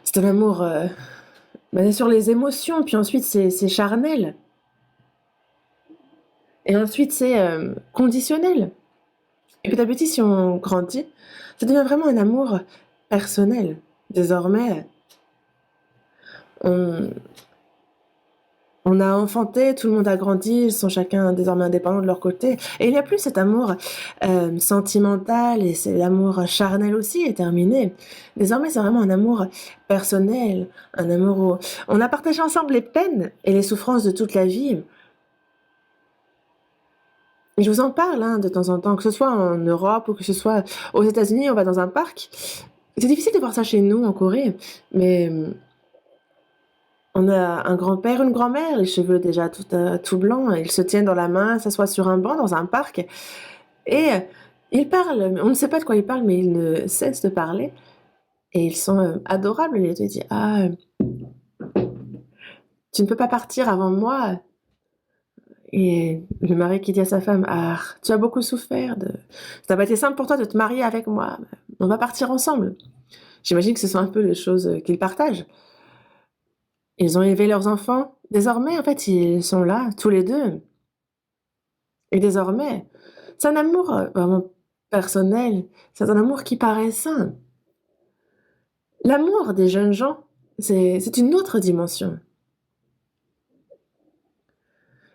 c'est un amour basé sur les émotions, puis ensuite c'est charnel. Et ensuite c'est conditionnel. Et petit à petit, si on grandit, ça devient vraiment un amour personnel. Désormais, on, on a enfanté, tout le monde a grandi, ils sont chacun désormais indépendants de leur côté. Et il n'y a plus cet amour sentimental et c'est l'amour charnel aussi est terminé. Désormais, c'est vraiment un amour personnel, un amour où on a partagé ensemble les peines et les souffrances de toute la vie. Et je vous en parle de temps en temps, que ce soit en Europe ou que ce soit aux États-Unis, on va dans un parc. C'est difficile de voir ça chez nous en Corée, mais on a un grand-père, une grand-mère, les cheveux déjà tout blancs, ils se tiennent dans la main, s'assoient sur un banc dans un parc et ils parlent. On ne sait pas de quoi ils parlent, mais ils ne cessent de parler et ils sont adorables. Il te dit ah, tu ne peux pas partir avant moi. Et le mari qui dit à sa femme ah, tu as beaucoup souffert ça n'a pas été simple pour toi de te marier avec moi. On va partir ensemble. J'imagine que ce sont un peu les choses qu'ils partagent. Ils ont élevé leurs enfants. Désormais, en fait, ils sont là, tous les deux. Et désormais, c'est un amour vraiment personnel. C'est un amour qui paraît sain. L'amour des jeunes gens, c'est une autre dimension.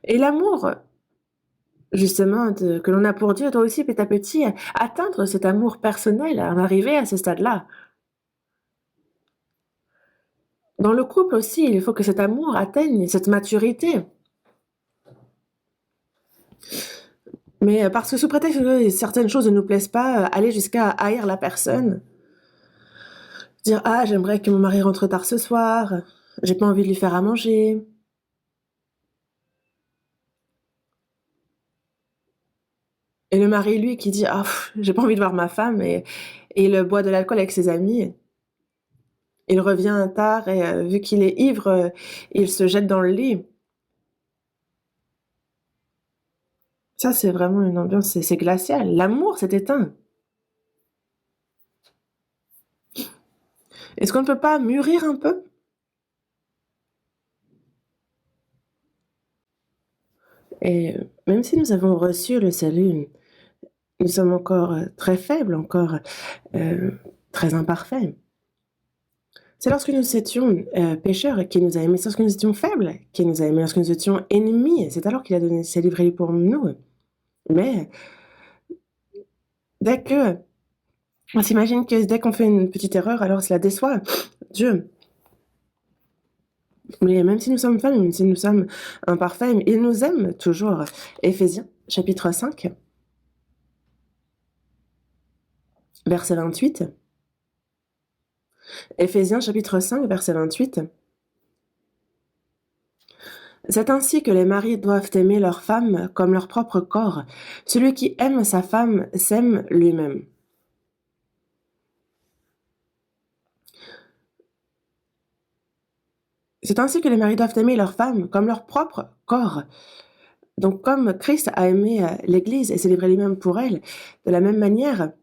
Et l'amour, justement, que l'on a pour Dieu doit aussi petit à petit atteindre cet amour personnel, en arriver à ce stade-là. Dans le couple aussi, il faut que cet amour atteigne cette maturité. Mais parce que sous prétexte que certaines choses ne nous plaisent pas, aller jusqu'à haïr la personne, Dire: «Ah, j'aimerais que mon mari rentre tard ce soir, j'ai pas envie de lui faire à manger». Et le mari, lui, qui dit: «Ah, j'ai pas envie de voir ma femme» et il boit de l'alcool avec ses amis. Il revient tard et vu qu'il est ivre, il se jette dans le lit. Ça, c'est vraiment une ambiance, c'est glacial. L'amour s'est éteint. Est-ce qu'on ne peut pas mûrir un peu? Et même si nous avons reçu le salut, nous sommes encore, très faibles, encore, heu, très imparfaits. C'est lorsque nous étions, pécheurs qu'il nous a aimés, c'est lorsque nous étions faibles qu'il nous a aimés, lorsque nous étions ennemis, c'est alors qu'il a donné ses livrets pour nous. Mais dès que on s'imagine que dès qu'on fait une petite erreur, alors cela déçoit Dieu. Mais même si nous sommes faibles, même si nous sommes imparfaits, il nous aime toujours. Éphésiens, chapitre 5, verset 28. Éphésiens, chapitre 5, verset 28. C'est ainsi que les maris doivent aimer leur femme comme leur propre corps. Celui qui aime sa femme s'aime lui-même. C'est ainsi que les maris doivent aimer leur femme comme leur propre corps. Donc comme Christ a aimé l'Église et s'est livré lui-même pour elle, de la même manière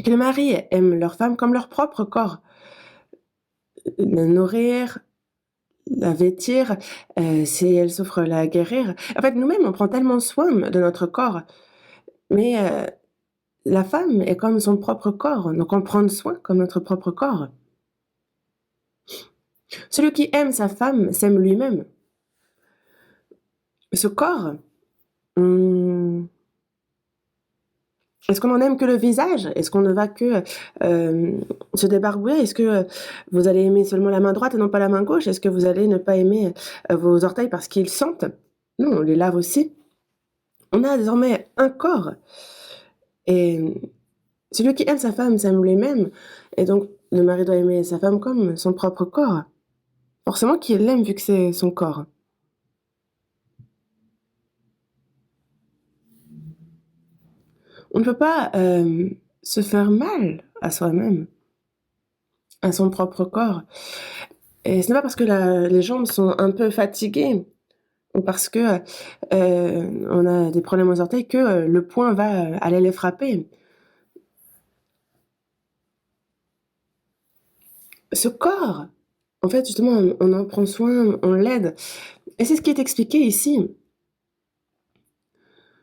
que les maris aiment leur femme comme leur propre corps. La nourrir, la vêtir, si elle souffre, la guérir. En fait, nous-mêmes, on prend tellement soin de notre corps, mais la femme est comme son propre corps, donc on prend soin comme notre propre corps. Celui qui aime sa femme s'aime lui-même. Ce corps, mmh, est-ce qu'on en aime que le visage? Est-ce qu'on ne va que, se débarbouiller? Est-ce que, vous allez aimer seulement la main droite et non pas la main gauche? Est-ce que vous allez ne pas aimer, vos orteils parce qu'ils sentent? Non, on les lave aussi. On a désormais un corps et celui qui aime sa femme s'aime lui-même et donc le mari doit aimer sa femme comme son propre corps. Forcément qu'il l'aime vu que c'est son corps. On ne peut pas, se faire mal à soi-même, à son propre corps et ce n'est pas parce que les jambes sont un peu fatiguées ou parce que, on a des problèmes aux orteils que, le poing va, aller les frapper. Ce corps, en fait, justement, on en prend soin, on l'aide et c'est ce qui est expliqué ici.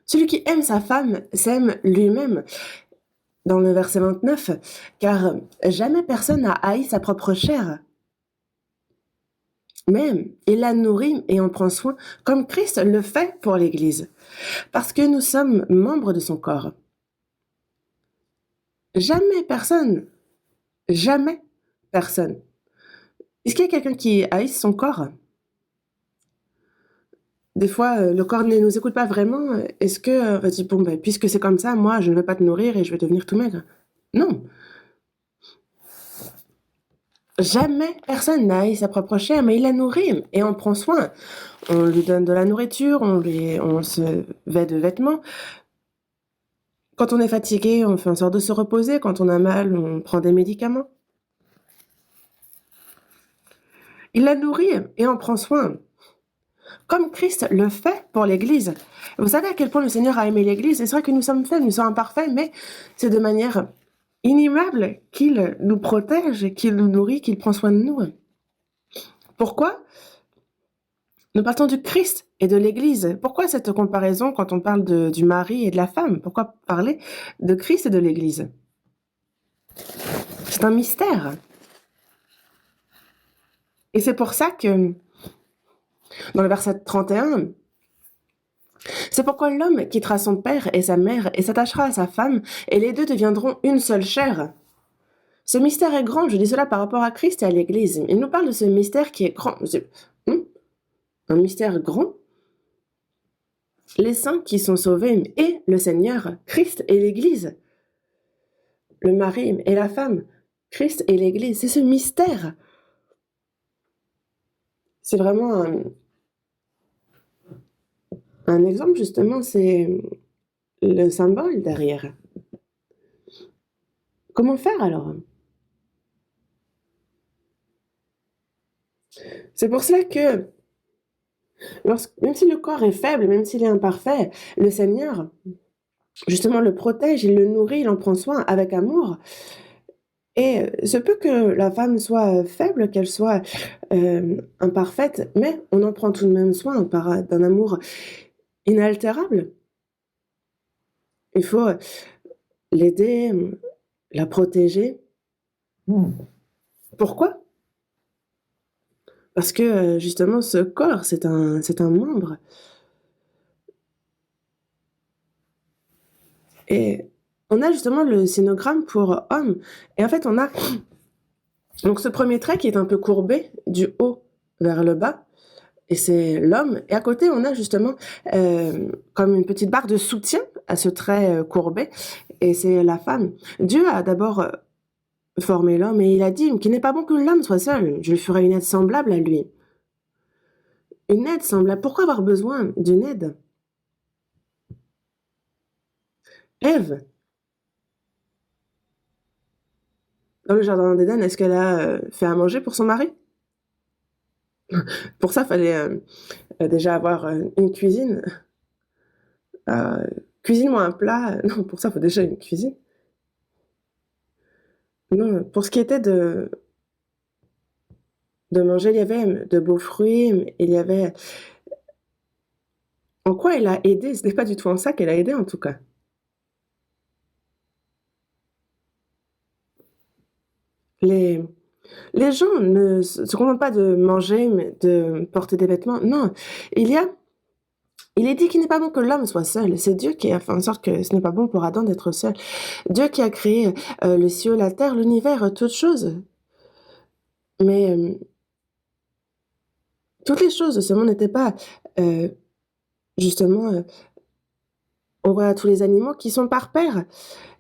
Celui qui aime sa femme s'aime lui-même. Dans le verset 29, car jamais personne n'a haï sa propre chair, mais il la nourrit et en prend soin, comme Christ le fait pour l'Église, parce que nous sommes membres de son corps. Jamais personne, jamais personne. Est-ce qu'il y a quelqu'un qui haïsse son corps? Des fois, le corps ne nous écoute pas vraiment. Est-ce que, on va dire: «Bon, ben, puisque c'est comme ça, moi, je ne vais pas te nourrir et je vais devenir tout maigre». Non, jamais personne n'haït sa propre chair, mais il la nourrit et en prend soin. On lui donne de la nourriture, on se vêt de vêtements. Quand on est fatigué, on fait en sorte de se reposer. Quand on a mal, on prend des médicaments. Il la nourrit et en prend soin, comme Christ le fait pour l'Église. Vous savez à quel point le Seigneur a aimé l'Église et c'est vrai que nous sommes faibles, nous sommes imparfaits, mais c'est de manière inimable qu'il nous protège, qu'il nous nourrit, qu'il prend soin de nous. Pourquoi? Nous partons du Christ et de l'Église. Pourquoi cette comparaison quand on parle du mari et de la femme? Pourquoi parler de Christ et de l'Église? C'est un mystère. Et c'est pour ça que, dans le verset 31, c'est pourquoi l'homme quittera son père et sa mère et s'attachera à sa femme, et les deux deviendront une seule chair. Ce mystère est grand, je dis cela par rapport à Christ et à l'Église. Il nous parle de ce mystère qui est grand. Un mystère grand? Les saints qui sont sauvés et le Seigneur, Christ et l'Église. Le mari et la femme, Christ et l'Église, c'est ce mystère. C'est vraiment un exemple, justement, c'est le symbole derrière. Comment faire alors? C'est pour cela que, même si le corps est faible, même s'il est imparfait, le Seigneur, justement, le protège, il le nourrit, il en prend soin avec amour. Et se peut que la femme soit faible, qu'elle soit imparfaite, mais on en prend tout de même soin d'un amour inaltérable. Il faut l'aider, la protéger. Pourquoi? Parce que justement, ce corps, c'est un membre. Et on a justement le sinogramme pour homme. Et en fait, on a donc ce premier trait qui est un peu courbé du haut vers le bas. Et c'est l'homme. Et à côté, on a justement comme une petite barre de soutien à ce trait courbé. Et c'est la femme. Dieu a d'abord formé l'homme et il a dit qu'il n'est pas bon que l'homme soit seul. Je lui ferai une aide semblable à lui. Une aide semblable. Pourquoi avoir besoin d'une aide? Ève, dans le jardin d'Éden, est-ce qu'elle a fait à manger pour son mari? Pour ça, il fallait déjà avoir une cuisine. Cuisine-moi un plat. Non, pour ça, il faut déjà une cuisine. Non, pour ce qui était de manger, il y avait de beaux fruits, il y avait... En quoi elle a aidé? Ce n'est pas du tout en ça qu'elle a aidé, en tout cas. Les, les gens ne se contentent pas de manger, mais de porter des vêtements. Non, il est dit qu'il n'est pas bon que l'homme soit seul. C'est Dieu qui a fait en sorte que ce n'est pas bon pour Adam d'être seul. Dieu qui a créé le ciel, la terre, l'univers, toutes choses. Mais toutes les choses de ce monde n'étaient pas justement... on voit tous les animaux qui sont par paire.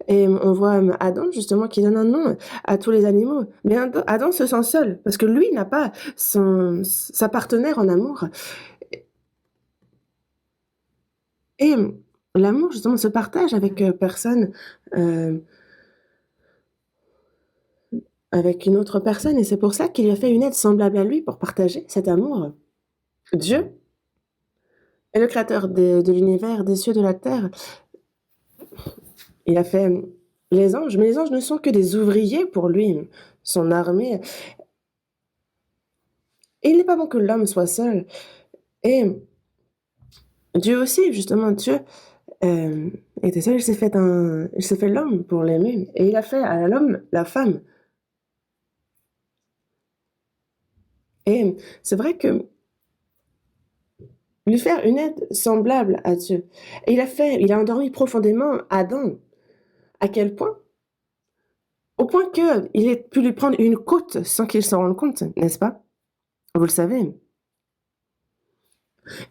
Et on voit Adam, justement, qui donne un nom à tous les animaux. Mais Adam se sent seul, parce que lui n'a pas sa partenaire en amour. Et l'amour, justement, se partage avec personne, euh, avec une autre personne. Et c'est pour ça qu'il lui a fait une aide semblable à lui pour partager cet amour. Dieu est le créateur de l'univers, des cieux, de la terre. Il a fait les anges, mais les anges ne sont que des ouvriers pour lui, son armée. Et il n'est pas bon que l'homme soit seul. Et Dieu aussi, justement, Dieu était seul, il s'est fait l'homme pour l'aimer. Et il a fait à l'homme la femme. Et c'est vrai que lui faire une aide semblable à Dieu. Et il a endormi profondément Adam. À quel point? Au point qu'il ait pu lui prendre une côte sans qu'il s'en rende compte, n'est-ce pas? Vous le savez.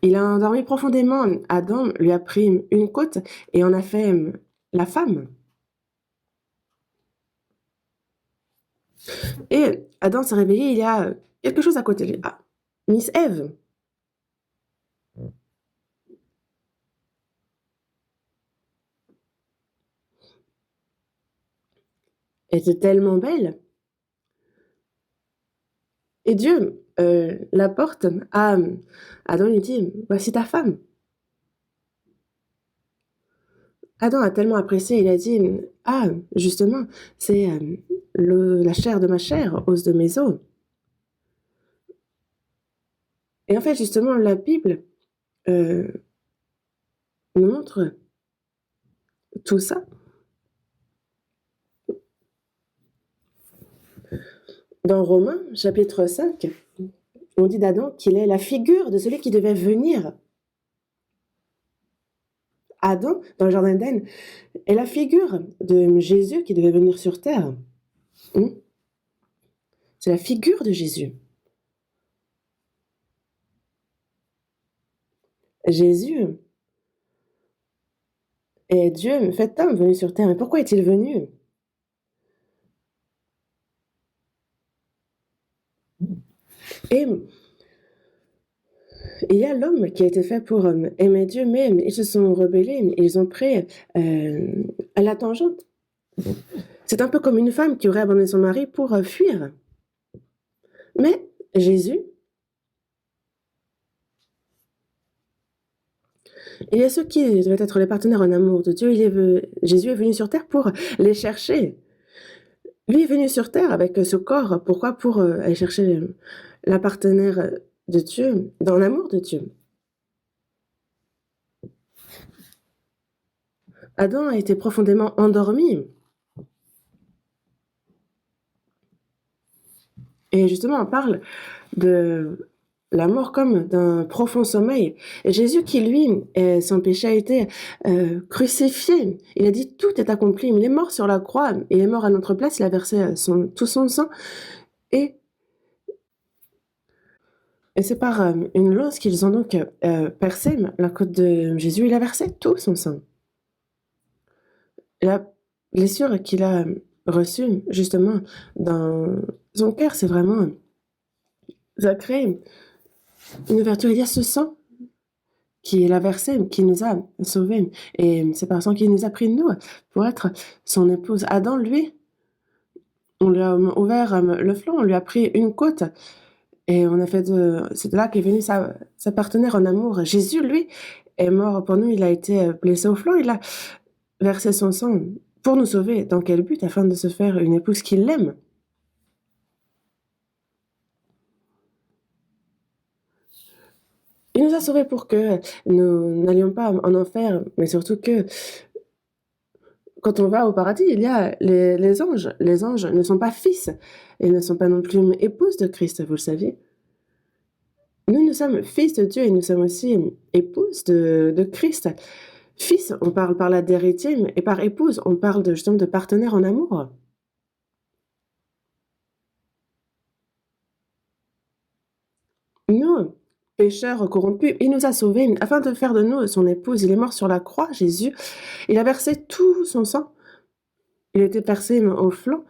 Il a endormi profondément Adam, lui a pris une côte et en a fait la femme. Et Adam s'est réveillé, il y a quelque chose à côté de lui. Ah, Miss Eve. Elle était tellement belle. Et Dieu la porte à Adam, lui dit, voici ta femme. Adam a tellement apprécié, il a dit, ah, justement, c'est la chair de ma chair, os de mes os. Et en fait, justement, la Bible euh, nous montre tout ça. Dans Romains, chapitre 5, on dit d'Adam qu'il est la figure de celui qui devait venir. Adam, dans le jardin d'Éden, est la figure de Jésus qui devait venir sur terre. C'est la figure de Jésus. Jésus est Dieu, fait homme, venu sur terre. Mais pourquoi est-il venu? Et il y a l'homme qui a été fait pour aimer Dieu, mais ils se sont rebellés, ils ont pris à la tangente. C'est un peu comme une femme qui aurait abandonné son mari pour fuir. Mais Jésus, il y a ceux qui devaient être les partenaires en amour de Dieu. Jésus est venu sur terre pour les chercher. Lui est venu sur terre avec ce corps. Pourquoi? Pour aller chercher la partenaire de Dieu, dans l'amour de Dieu. Adam a été profondément endormi. Et justement, on parle de la mort comme d'un profond sommeil. Et Jésus qui, lui, son péché a été crucifié. Il a dit tout est accompli. Il est mort sur la croix. Il est mort à notre place. Il a versé tout son sang. Et c'est par une lance qu'ils ont donc percé la côte de Jésus. Il a versé tout son sang. La blessure qu'il a reçue, justement, dans son cœur, c'est vraiment... Ça a créé une ouverture. Il y a ce sang qui l'a versé, qui nous a sauvés. Et c'est par sang qu'il nous a pris de nous pour être son épouse. Adam, lui, on lui a ouvert le flanc, on lui a pris une côte. Et on a fait c'est de là qu'est venu sa partenaire en amour. Jésus, lui, est mort pour nous. Il a été blessé au flanc. Il a versé son sang pour nous sauver. Dans quel but? Afin de se faire une épouse qui l'aime. Il nous a sauvés pour que nous n'allions pas en enfer, mais surtout que quand on va au paradis, il y a les anges. Les anges ne sont pas fils et ne sont pas non plus épouses de Christ, vous le saviez. Nous sommes fils de Dieu et nous sommes aussi épouses de Christ. Fils, on parle par là d'héritier, et par épouse, on parle justement de partenaire en amour. Nous, pécheurs corrompus, il nous a sauvés afin de faire de nous son épouse. Il est mort sur la croix, Jésus. Il a versé tout son sang. Il a été percé au flanc.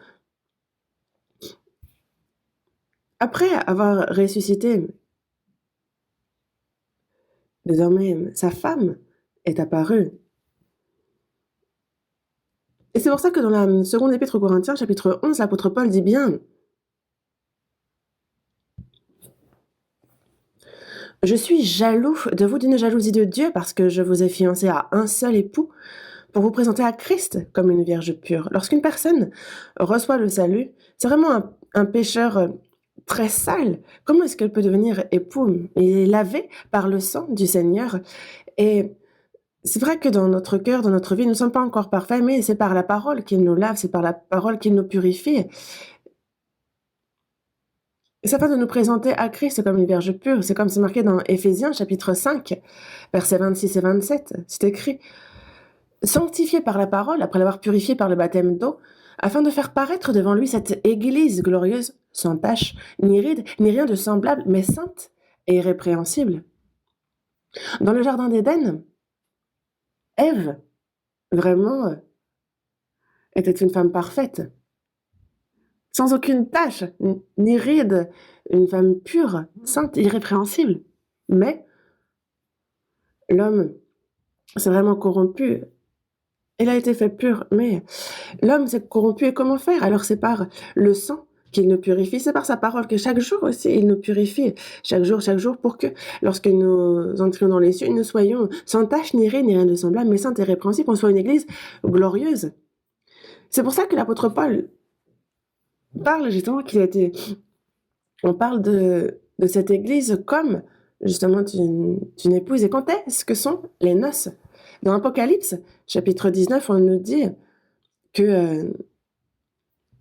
Après avoir ressuscité, désormais, sa femme est apparue. Et c'est pour ça que dans la seconde épître aux Corinthiens, chapitre 11, l'apôtre Paul dit bien: je suis jaloux de vous d'une jalousie de Dieu parce que je vous ai fiancé à un seul époux pour vous présenter à Christ comme une vierge pure. Lorsqu'une personne reçoit le salut, c'est vraiment un pécheur très sale. Comment est-ce qu'elle peut devenir époux? Il est lavé par le sang du Seigneur. Et c'est vrai que dans notre cœur, dans notre vie, nous ne sommes pas encore parfaits, mais c'est par la parole qu'il nous lave, c'est par la parole qu'il nous purifie. C'est afin de nous présenter à Christ comme une vierge pure. C'est comme c'est marqué dans Éphésiens chapitre 5, versets 26 et 27. C'est écrit: sanctifié par la parole, après l'avoir purifié par le baptême d'eau, afin de faire paraître devant lui cette Église glorieuse, sans tache, ni ride, ni rien de semblable, mais sainte et irrépréhensible. Dans le jardin d'Éden, Ève, vraiment, était une femme parfaite, sans aucune tache, ni ride, une femme pure, sainte, irrépréhensible. Mais l'homme s'est vraiment corrompu. Il a été fait pur, mais l'homme s'est corrompu. Et comment faire? Alors c'est par le sang qu'il nous purifie, c'est par sa parole que chaque jour aussi il nous purifie, chaque jour, pour que lorsque nous entrions dans les cieux, nous soyons sans tache, ni ride, ni rien de semblable, mais sainte et répréhensible, on soit une église glorieuse. C'est pour ça que l'apôtre Paul parle justement on parle de cette église comme justement d'une épouse. Et quand est-ce que sont les noces? Dans Apocalypse, chapitre 19, on nous dit que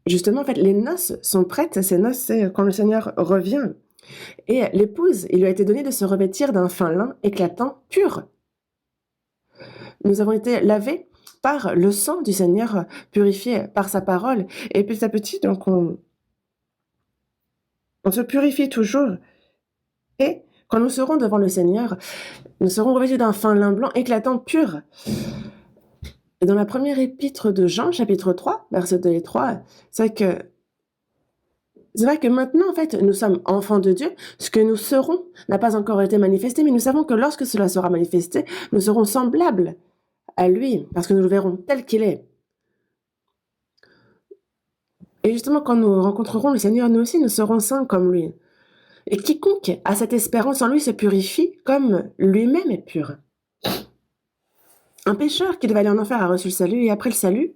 justement, en fait, les noces sont prêtes. Ces noces, c'est quand le Seigneur revient. Et l'épouse, il lui a été donné de se revêtir d'un fin lin éclatant, pur. Nous avons été lavés par le sang du Seigneur, purifié par sa parole. Et petit à petit, donc, on se purifie toujours. Et quand nous serons devant le Seigneur, nous serons revêtus d'un fin lin blanc éclatant, pur. Et dans la première épître de Jean, chapitre 3, versets 2 et 3, c'est que C'est vrai que maintenant, en fait, nous sommes enfants de Dieu. Ce que nous serons n'a pas encore été manifesté, mais nous savons que lorsque cela sera manifesté, nous serons semblables à lui, parce que nous le verrons tel qu'il est. Et justement, quand nous rencontrerons le Seigneur, nous aussi, nous serons saints comme lui. Et quiconque a cette espérance en lui se purifie comme lui-même est pur. Un pécheur qui devait aller en enfer a reçu le salut, et après le salut,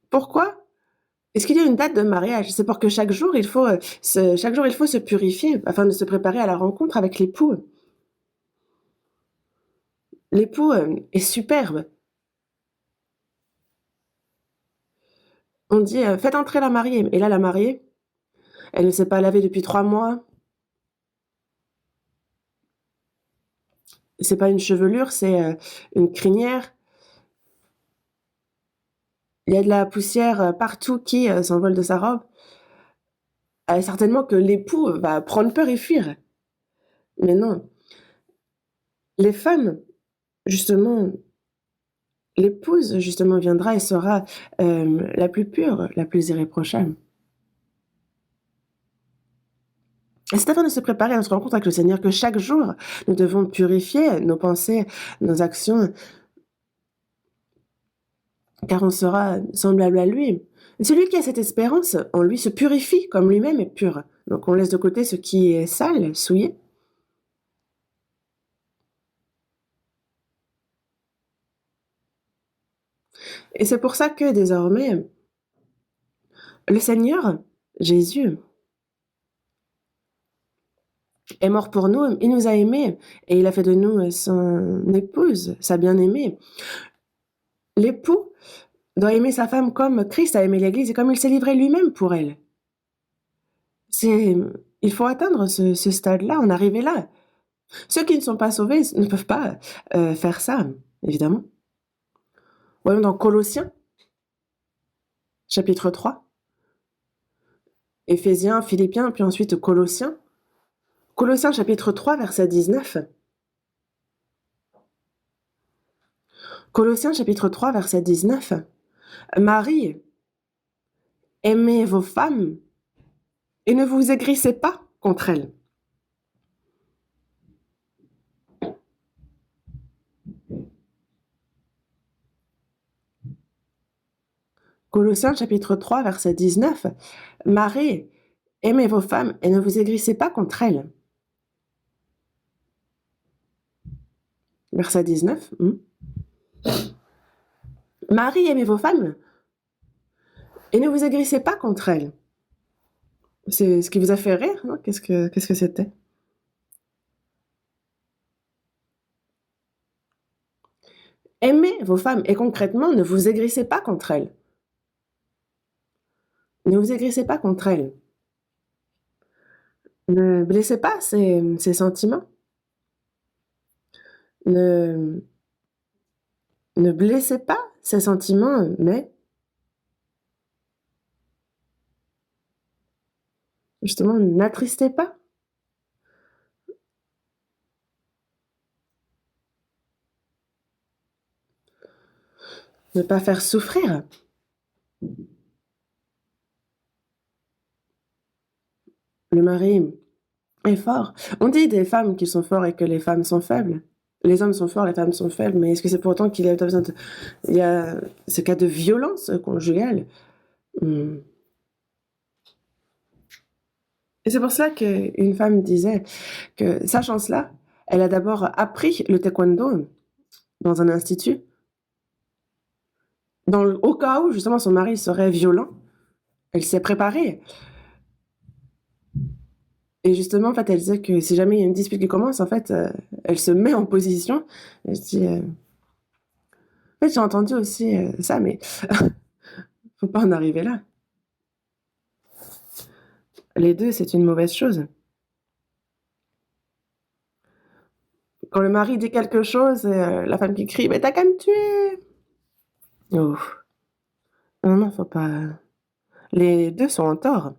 pourquoi est-ce qu'il y a une date de mariage? C'est pour que chaque jour, chaque jour, il faut se purifier afin de se préparer à la rencontre avec l'époux. L'époux est superbe. On dit faites entrer la mariée. Et là, la mariée, elle ne s'est pas lavée depuis 3 mois. C'est pas une chevelure, c'est une crinière. Il y a de la poussière partout qui s'envole de sa robe. Certainement que l'époux va prendre peur et fuir. Mais non. Les femmes, justement, l'épouse, justement, viendra et sera la plus pure, la plus irréprochable. Et c'est afin de se préparer à notre rencontre avec le Seigneur que chaque jour, nous devons purifier nos pensées, nos actions, car on sera semblable à lui. Et celui qui a cette espérance en lui se purifie comme lui-même est pur. Donc on laisse de côté ce qui est sale, souillé. Et c'est pour ça que désormais, le Seigneur, Jésus, est mort pour nous, il nous a aimés et il a fait de nous son épouse, sa bien-aimée. L'époux doit aimer sa femme comme Christ a aimé l'Église et comme il s'est livré lui-même pour elle. Il faut atteindre ce stade-là, en arriver là. Ceux qui ne sont pas sauvés ne peuvent pas faire ça, évidemment. Voyons dans Colossiens, chapitre 3, Éphésiens, Philippiens, puis ensuite Colossiens. Colossiens, chapitre 3, verset 19. Colossiens, chapitre 3, verset 19. Marie, aimez vos femmes et ne vous aigrissez pas contre elles. Colossiens chapitre 3, verset 19. Marie, aimez vos femmes et ne vous aigrissez pas contre elles. Verset 19. Marie, aimez vos femmes et ne vous aigrissez pas contre elles. C'est ce qui vous a fait rire, hein? Qu'est-ce que c'était? Aimez vos femmes et concrètement, ne vous aigrissez pas contre elles. Ne vous aigrissez pas contre elles. Ne blessez pas ses sentiments. Ne blessez pas ses sentiments, mais justement, n'attristez pas. Ne pas faire souffrir. Le mari est fort. On dit des femmes qu'ils sont forts et que les femmes sont faibles. Les hommes sont forts, les femmes sont faibles, mais est-ce que c'est pour autant qu'il y a besoin de... Il y a ce cas de violence conjugale. Et c'est pour cela qu'une femme disait que, sachant cela, elle a d'abord appris le taekwondo dans un institut. Au cas où, justement, son mari serait violent, elle s'est préparée. Et justement, en fait, elle disait que si jamais il y a une dispute qui commence, en fait, elle se met en position. Et je dis, en fait, j'ai entendu aussi ça, mais faut pas en arriver là. Les deux, c'est une mauvaise chose. Quand le mari dit quelque chose, la femme qui crie, mais t'as qu'à me tuer. Oh. Non, faut pas. Les deux sont en tort.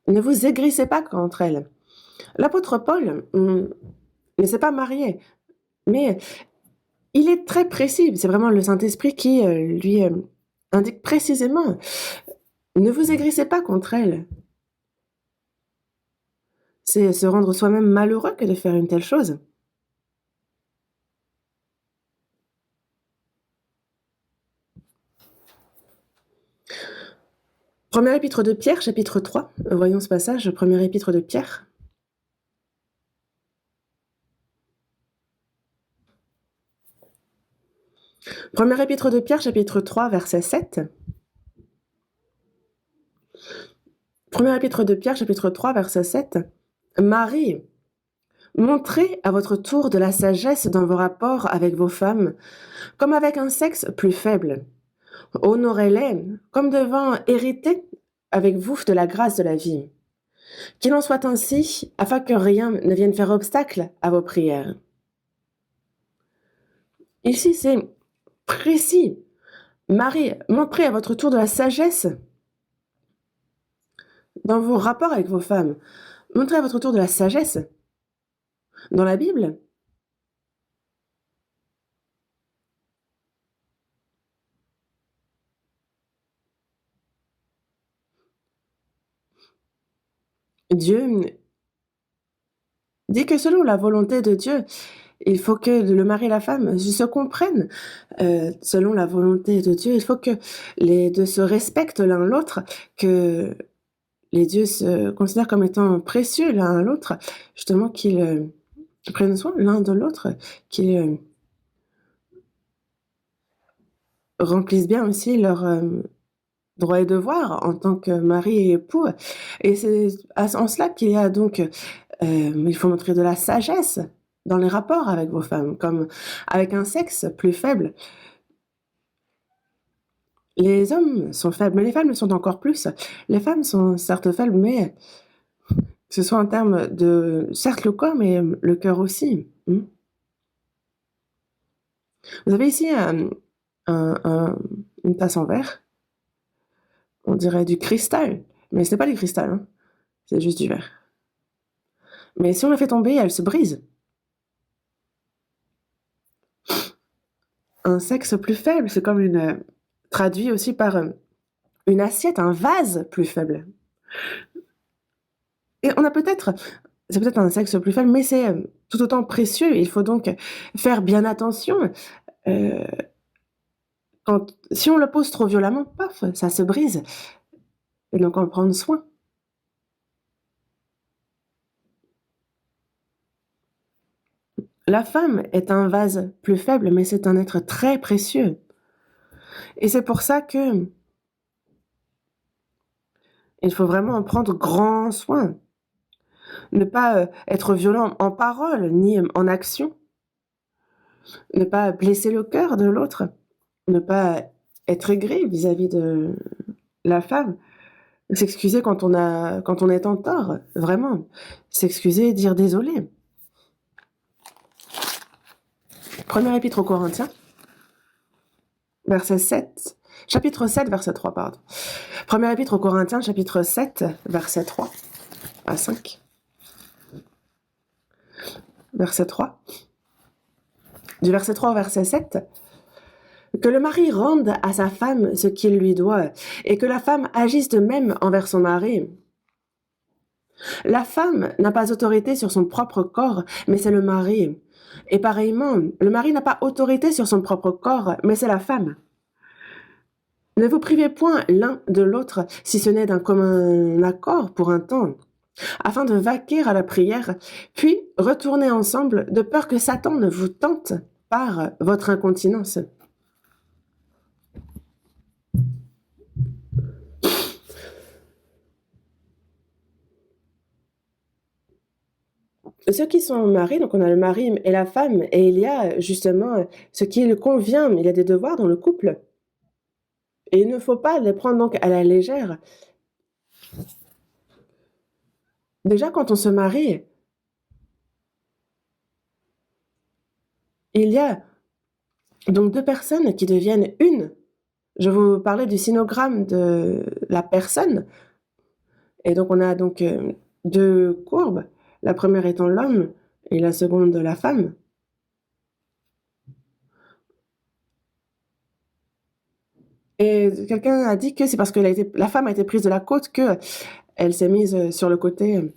Ne vous aigrissez pas contre elles. L'apôtre Paul ne s'est pas marié, mais il est très précis. C'est vraiment le Saint-Esprit qui lui indique précisément: ne vous aigrissez pas contre elle. C'est se rendre soi-même malheureux que de faire une telle chose. Première épître de Pierre, chapitre 3. Voyons ce passage, première épître de Pierre. Première épître de Pierre, chapitre 3, verset 7. Première épître de Pierre, chapitre 3, verset 7. Marie, montrez à votre tour de la sagesse dans vos rapports avec vos femmes, comme avec un sexe plus faible. Honorez-les comme devant hériter avec vous de la grâce de la vie. Qu'il en soit ainsi, afin que rien ne vienne faire obstacle à vos prières. Ici, c'est précis. Marie, montrez à votre tour de la sagesse dans vos rapports avec vos femmes. Montrez à votre tour de la sagesse dans la Bible. Dieu dit que selon la volonté de Dieu, il faut que le mari et la femme se comprennent. Selon la volonté de Dieu, il faut que les deux se respectent l'un l'autre, que les dieux se considèrent comme étant précieux l'un à l'autre, justement qu'ils prennent soin l'un de l'autre, qu'ils remplissent bien aussi leurs droits et devoirs en tant que mari et époux. Et c'est en cela qu'il y a donc, il faut montrer de la sagesse dans les rapports avec vos femmes, comme avec un sexe plus faible. Les hommes sont faibles, mais les femmes le sont encore plus. Les femmes sont certes faibles, mais que ce soit en termes de, certes le corps, mais le cœur aussi. Vous avez ici une tasse en verre, on dirait du cristal, mais ce n'est pas du cristal, hein. C'est juste du verre. Mais si on la fait tomber, elle se brise. Un sexe plus faible, c'est comme traduit aussi par une assiette, un vase plus faible. Et on a c'est peut-être un sexe plus faible, mais c'est tout autant précieux. Il faut donc faire bien attention. Euh, si on le pose trop violemment, paf, ça se brise. Et donc en prendre soin. La femme est un vase plus faible, mais c'est un être très précieux. Et c'est pour ça que il faut vraiment en prendre grand soin. Ne pas être violent en parole ni en action. Ne pas blesser le cœur de l'autre. Ne pas être aigri vis-à-vis de la femme. S'excuser quand on est en tort, vraiment. S'excuser, dire désolé. Première épître aux Corinthiens, verset 7. Chapitre 7, verset 3, pardon. Première épître aux Corinthiens, chapitre 7, verset 3 à 5. Verset 3. Du verset 3 au verset 7. Que le mari rende à sa femme ce qu'il lui doit, et que la femme agisse de même envers son mari. La femme n'a pas autorité sur son propre corps, mais c'est le mari. Et pareillement, le mari n'a pas autorité sur son propre corps, mais c'est la femme. Ne vous privez point l'un de l'autre, si ce n'est d'un commun accord pour un temps, afin de vaquer à la prière, puis retournez ensemble, de peur que Satan ne vous tente par votre incontinence. Ceux qui sont mariés, donc on a le mari et la femme, et il y a justement ce qu'il convient, il y a des devoirs dans le couple. Et il ne faut pas les prendre donc à la légère. Déjà, quand on se marie, il y a donc deux personnes qui deviennent une. Je vous parlais du sinogramme de la personne. Et donc, on a donc deux courbes. La première étant l'homme et la seconde la femme. Et quelqu'un a dit que c'est parce que la femme a été prise de la côte que elle s'est mise sur le côté.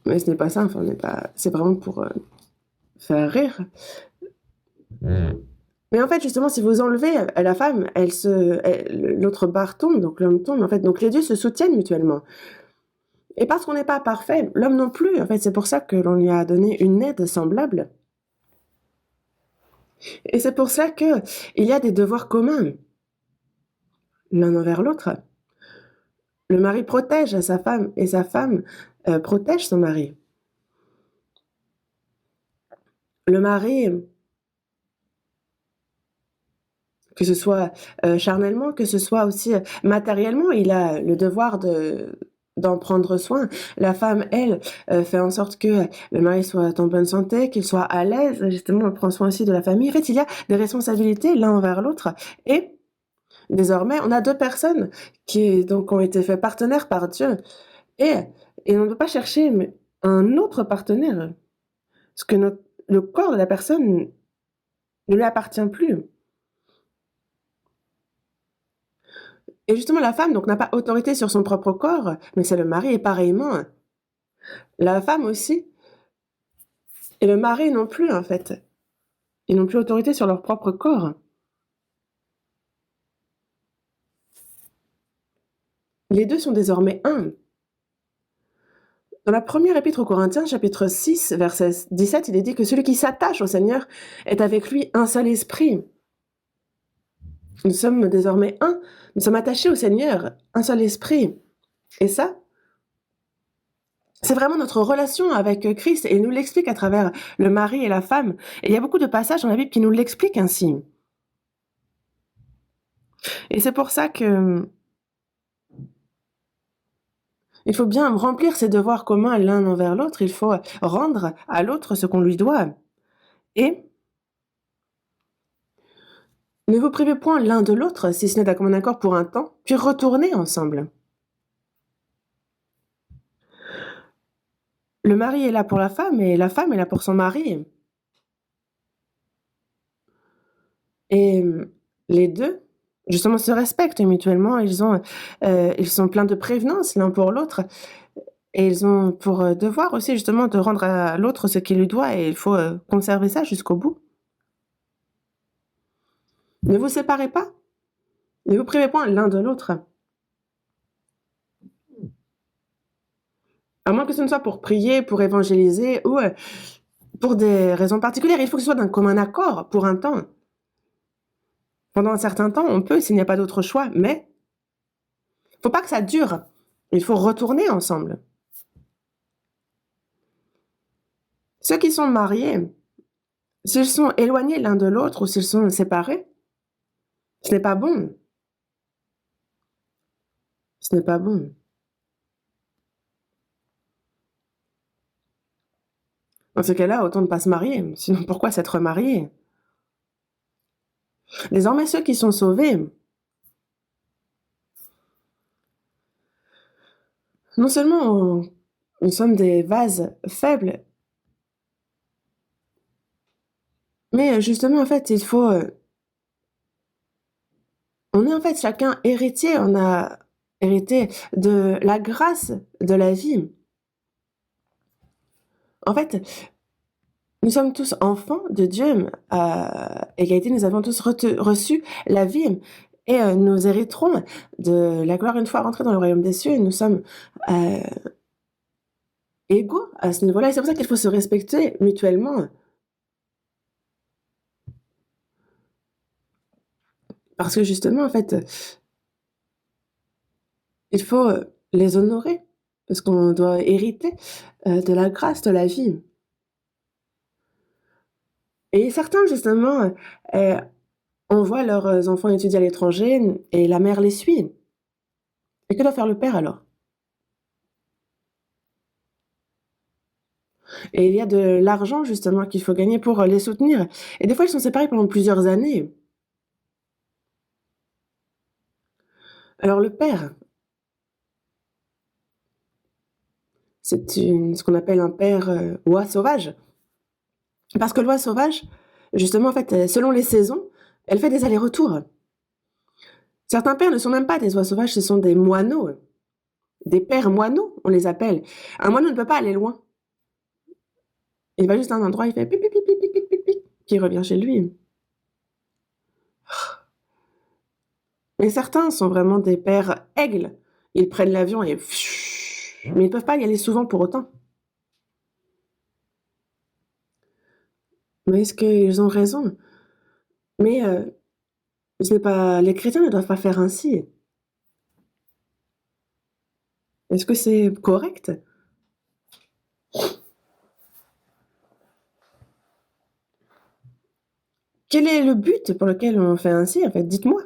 Mais ce n'est pas ça, enfin, c'est vraiment pour faire rire. Mais en fait, justement, si vous enlevez la femme, l'autre barre tombe, donc l'homme tombe, en fait. Donc les deux se soutiennent mutuellement. Et parce qu'on n'est pas parfait, l'homme non plus, en fait, c'est pour ça que l'on lui a donné une aide semblable. Et c'est pour ça qu'il y a des devoirs communs, l'un envers l'autre. Le mari protège sa femme et sa femme protège son mari. Le mari, que ce soit charnellement, que ce soit aussi matériellement, il a le devoir d'en prendre soin. La femme, elle, fait en sorte que le mari soit en bonne santé, qu'il soit à l'aise, justement, elle prend soin aussi de la famille. En fait, il y a des responsabilités l'un envers l'autre. Et désormais, on a deux personnes qui donc ont été fait partenaires par Dieu. Et, et on ne peut pas chercher un autre partenaire. Parce que le corps de la personne ne lui appartient plus. Et justement, la femme donc n'a pas autorité sur son propre corps, mais c'est le mari et pareillement. La femme aussi et le mari non plus, en fait. Ils n'ont plus autorité sur leur propre corps. Les deux sont désormais un. Dans la première épître aux Corinthiens, chapitre 6, verset 17, il est dit que celui qui s'attache au Seigneur est avec lui un seul esprit. Nous sommes désormais un. Nous sommes attachés au Seigneur, un seul esprit. Et ça, c'est vraiment notre relation avec Christ et il nous l'explique à travers le mari et la femme. Et il y a beaucoup de passages dans la Bible qui nous l'expliquent ainsi. Et c'est pour ça que il faut bien remplir ses devoirs communs l'un envers l'autre. Il faut rendre à l'autre ce qu'on lui doit. Et ne vous privez point l'un de l'autre, si ce n'est d'un commun accord pour un temps, puis retournez ensemble. Le mari est là pour la femme et la femme est là pour son mari. Et les deux, justement, se respectent mutuellement. Ils sont pleins de prévenance l'un pour l'autre. Et ils ont pour devoir aussi, justement, de rendre à l'autre ce qu'il lui doit. Et il faut conserver ça jusqu'au bout. Ne vous séparez pas. Ne vous privez point l'un de l'autre. À moins que ce ne soit pour prier, pour évangéliser ou pour des raisons particulières. Il faut que ce soit d'un commun accord pour un temps. Pendant un certain temps, on peut s'il n'y a pas d'autre choix, mais il ne faut pas que ça dure. Il faut retourner ensemble. Ceux qui sont mariés, s'ils sont éloignés l'un de l'autre ou s'ils sont séparés, ce n'est pas bon. Ce n'est pas bon. Dans ce cas-là, autant ne pas se marier. Sinon, pourquoi s'être marié? Désormais, ceux qui sont sauvés, non seulement nous sommes des vases faibles, mais justement, en fait, on est en fait chacun héritier, on a hérité de la grâce de la vie. En fait, nous sommes tous enfants de Dieu. À égalité, nous avons tous reçu la vie et nous hériterons de la gloire une fois rentrés dans le royaume des cieux. Et nous sommes égaux à ce niveau-là. Et c'est pour ça qu'il faut se respecter mutuellement. Parce que justement, en fait, il faut les honorer. Parce qu'on doit hériter de la grâce de la vie. Et certains, justement, envoient leurs enfants étudier à l'étranger et la mère les suit. Et que doit faire le père alors? Et il y a de l'argent justement qu'il faut gagner pour les soutenir. Et des fois, ils sont séparés pendant plusieurs années. Alors le père, c'est ce qu'on appelle un père oie sauvage. Parce que l'oie sauvage, justement, en fait, selon les saisons, Elle fait des allers-retours. Certains pères ne sont même pas des oies sauvages, ce sont des moineaux. Des pères moineaux, on les appelle. Un moineau ne peut pas aller loin. Il va juste à un endroit, il fait pic, pic, pic, pic, pic, pic, pic, pic, puis il revient chez lui. Mais certains sont vraiment des pères aigles. Ils prennent l'avion et mais ils ne peuvent pas y aller souvent pour autant. Mais est-ce qu'ils ont raison? Mais ce n'est pas les chrétiens ne doivent pas faire ainsi. Est-ce que c'est correct? Quel est le but pour lequel on fait ainsi, en fait? Dites-moi.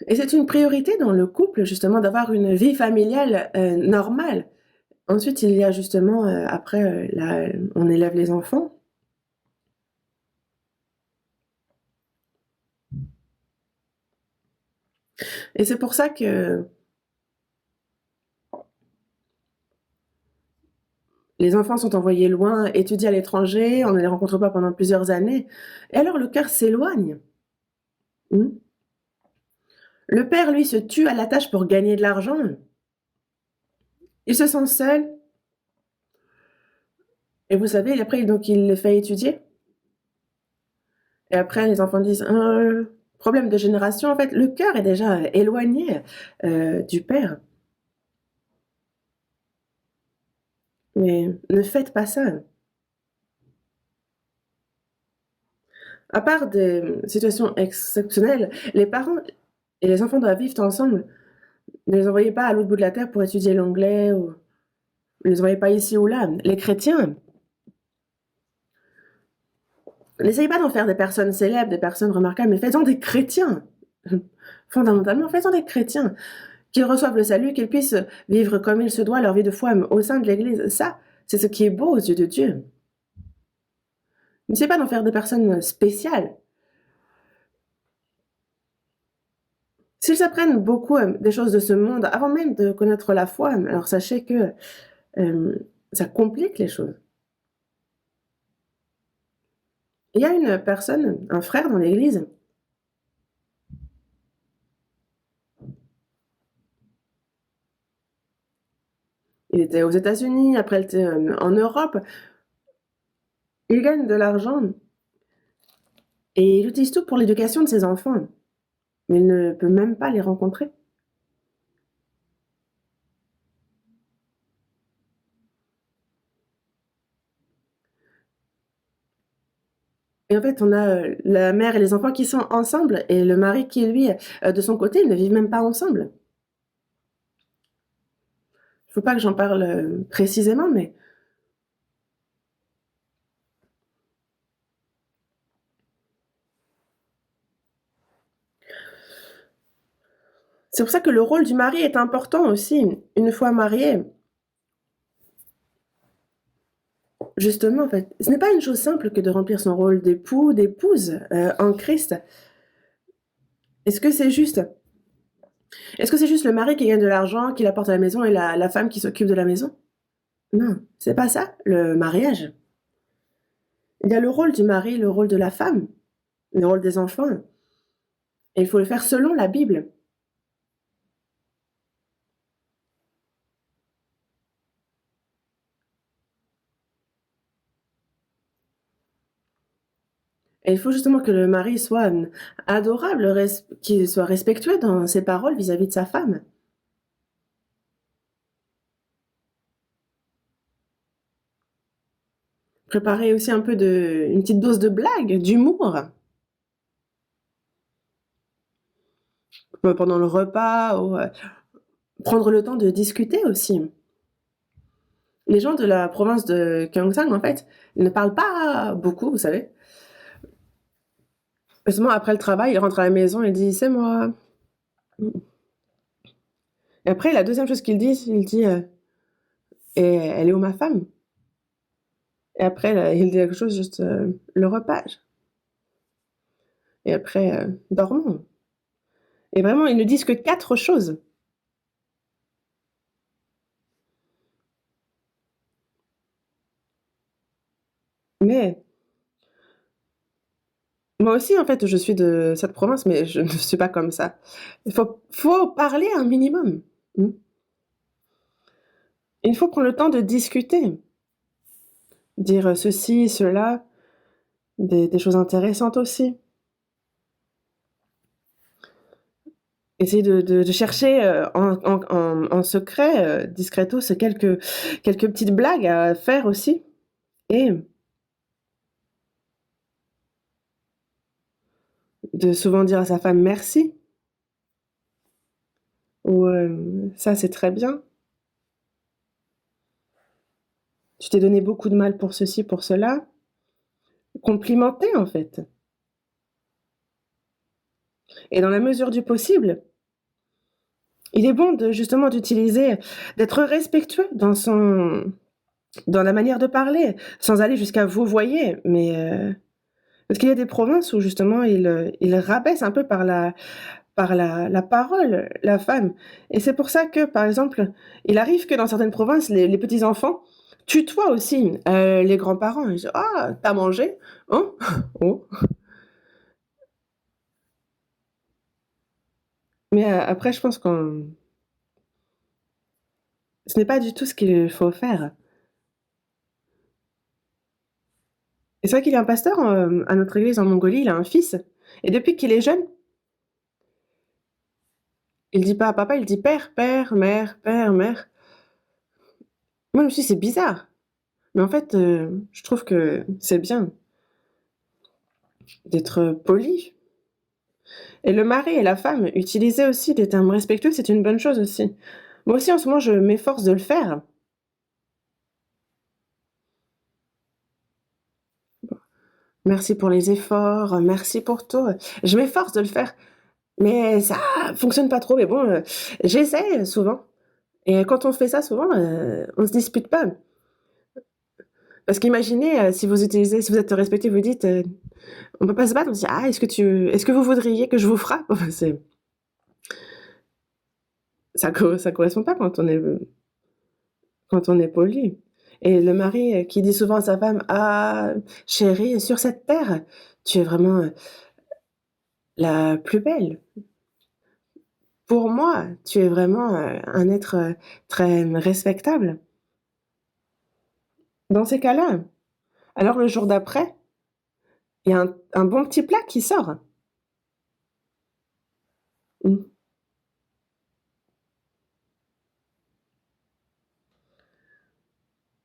Et c'est une priorité dans le couple, justement, d'avoir une vie familiale normale. Ensuite, il y a justement, après, on élève les enfants. Et c'est pour ça que les enfants sont envoyés loin, étudier à l'étranger, on ne les rencontre pas pendant plusieurs années. Et alors le cœur s'éloigne. Hmm. Le père, lui, se tue à la tâche pour gagner de l'argent. Il se sent seul. Et vous savez, après, donc, il les fait étudier. Et après, les enfants disent, problème de génération, en fait, le cœur est déjà éloigné du père. Mais ne faites pas ça. À part des situations exceptionnelles, les parents et les enfants doivent vivre ensemble. Ne les envoyez pas à l'autre bout de la terre pour étudier l'anglais ou ne les envoyez pas ici ou là. Les chrétiens, n'essayez pas d'en faire des personnes célèbres, des personnes remarquables, mais faites-en des chrétiens. Fondamentalement, faites-en des chrétiens. Qu'ils reçoivent le salut, qu'ils puissent vivre comme il se doit leur vie de foi au sein de l'Église. Ça, c'est ce qui est beau aux yeux de Dieu. N'essayez pas d'en faire des personnes spéciales. S'ils apprennent beaucoup des choses de ce monde avant même de connaître la foi, alors sachez que ça complique les choses. Il y a une personne, un frère dans l'église, il était aux États-Unis, après il était en Europe, il gagne de l'argent et il utilise tout pour l'éducation de ses enfants, mais il ne peut même pas les rencontrer. Et en fait, on a la mère et les enfants qui sont ensemble et le mari qui, lui, de son côté, ils ne vivent même pas ensemble. Il ne faut pas que j'en parle précisément, mais c'est pour ça que le rôle du mari est important aussi. Une fois marié, justement, en fait, ce n'est pas une chose simple que de remplir son rôle d'époux, d'épouse en Christ. Est-ce que c'est juste Est-ce que c'est juste le mari qui gagne de l'argent, qui l'apporte à la maison et la femme qui s'occupe de la maison? Non, c'est pas ça, le mariage. Il y a le rôle du mari, le rôle de la femme, le rôle des enfants. Et il faut le faire selon la Bible. Et il faut justement que le mari soit adorable, qu'il soit respectueux dans ses paroles vis-à-vis de sa femme. Préparer aussi un peu une petite dose de blague, d'humour. Pendant le repas, ou prendre le temps de discuter aussi. Les gens de la province de Gyeongsang, en fait, ne parlent pas beaucoup, vous savez. Justement, après le travail, il rentre à la maison, il dit: «C'est moi». Et après, la deuxième chose qu'il dit, il dit: «Et elle est où ma femme?» Et après, là, il dit quelque chose, juste: «Le repas». Et après: «Dormons». Et vraiment, ils ne disent que 4 choses. Mais moi aussi, en fait, je suis de cette province, mais je ne suis pas comme ça. Il faut parler un minimum. Mmh. Il faut prendre le temps de discuter, dire ceci, cela, des choses intéressantes aussi. Essayer de chercher, en secret, discretos, quelques petites blagues à faire aussi et de souvent dire à sa femme: «Merci» ou «Ça, c'est très bien. Tu t'es donné beaucoup de mal pour ceci, pour cela». Complimenter, en fait et dans la mesure du possible, il est bon de justement d'être respectueux dans la manière de parler, sans aller jusqu'à vous voyez, mais parce qu'il y a des provinces où justement ils rabaissent un peu par la parole, la femme et c'est pour ça que, par exemple, il arrive que dans certaines provinces, les petits enfants tutoient aussi, les grands-parents. Ils disent: «Ah, tu as mangé? Hein? Oh». Mais après je pense qu'on ce n'est pas du tout ce qu'il faut faire et c'est vrai qu'il y a un pasteur, à notre église en Mongolie, il a un fils et depuis qu'il est jeune, il dit pas papa, il dit père, père, mère, père, mère. Moi je me suis dit: «C'est bizarre», mais en fait, je trouve que c'est bien d'être poli. Et le mari et la femme, utiliser aussi des termes respectueux, c'est une bonne chose aussi. Moi aussi, en ce moment, je m'efforce de le faire. Merci pour les efforts, merci pour tout. Je m'efforce de le faire, mais ça fonctionne pas trop. Mais bon, j'essaie souvent. Et quand on fait ça souvent, on se dispute pas. Parce qu'imaginez, si vous êtes respectueux, vous dites, on peut pas se battre, on se dit: «Ah, est-ce que vous voudriez que je vous frappe?» Enfin, ça correspond pas quand on est poli. Et le mari qui dit souvent à sa femme: «Ah, chérie, sur cette terre, tu es vraiment, la plus belle. Pour moi, tu es vraiment, un être, très respectable». Dans ces cas-là, alors le jour d'après, il y a un bon petit plat qui sort. Mmh.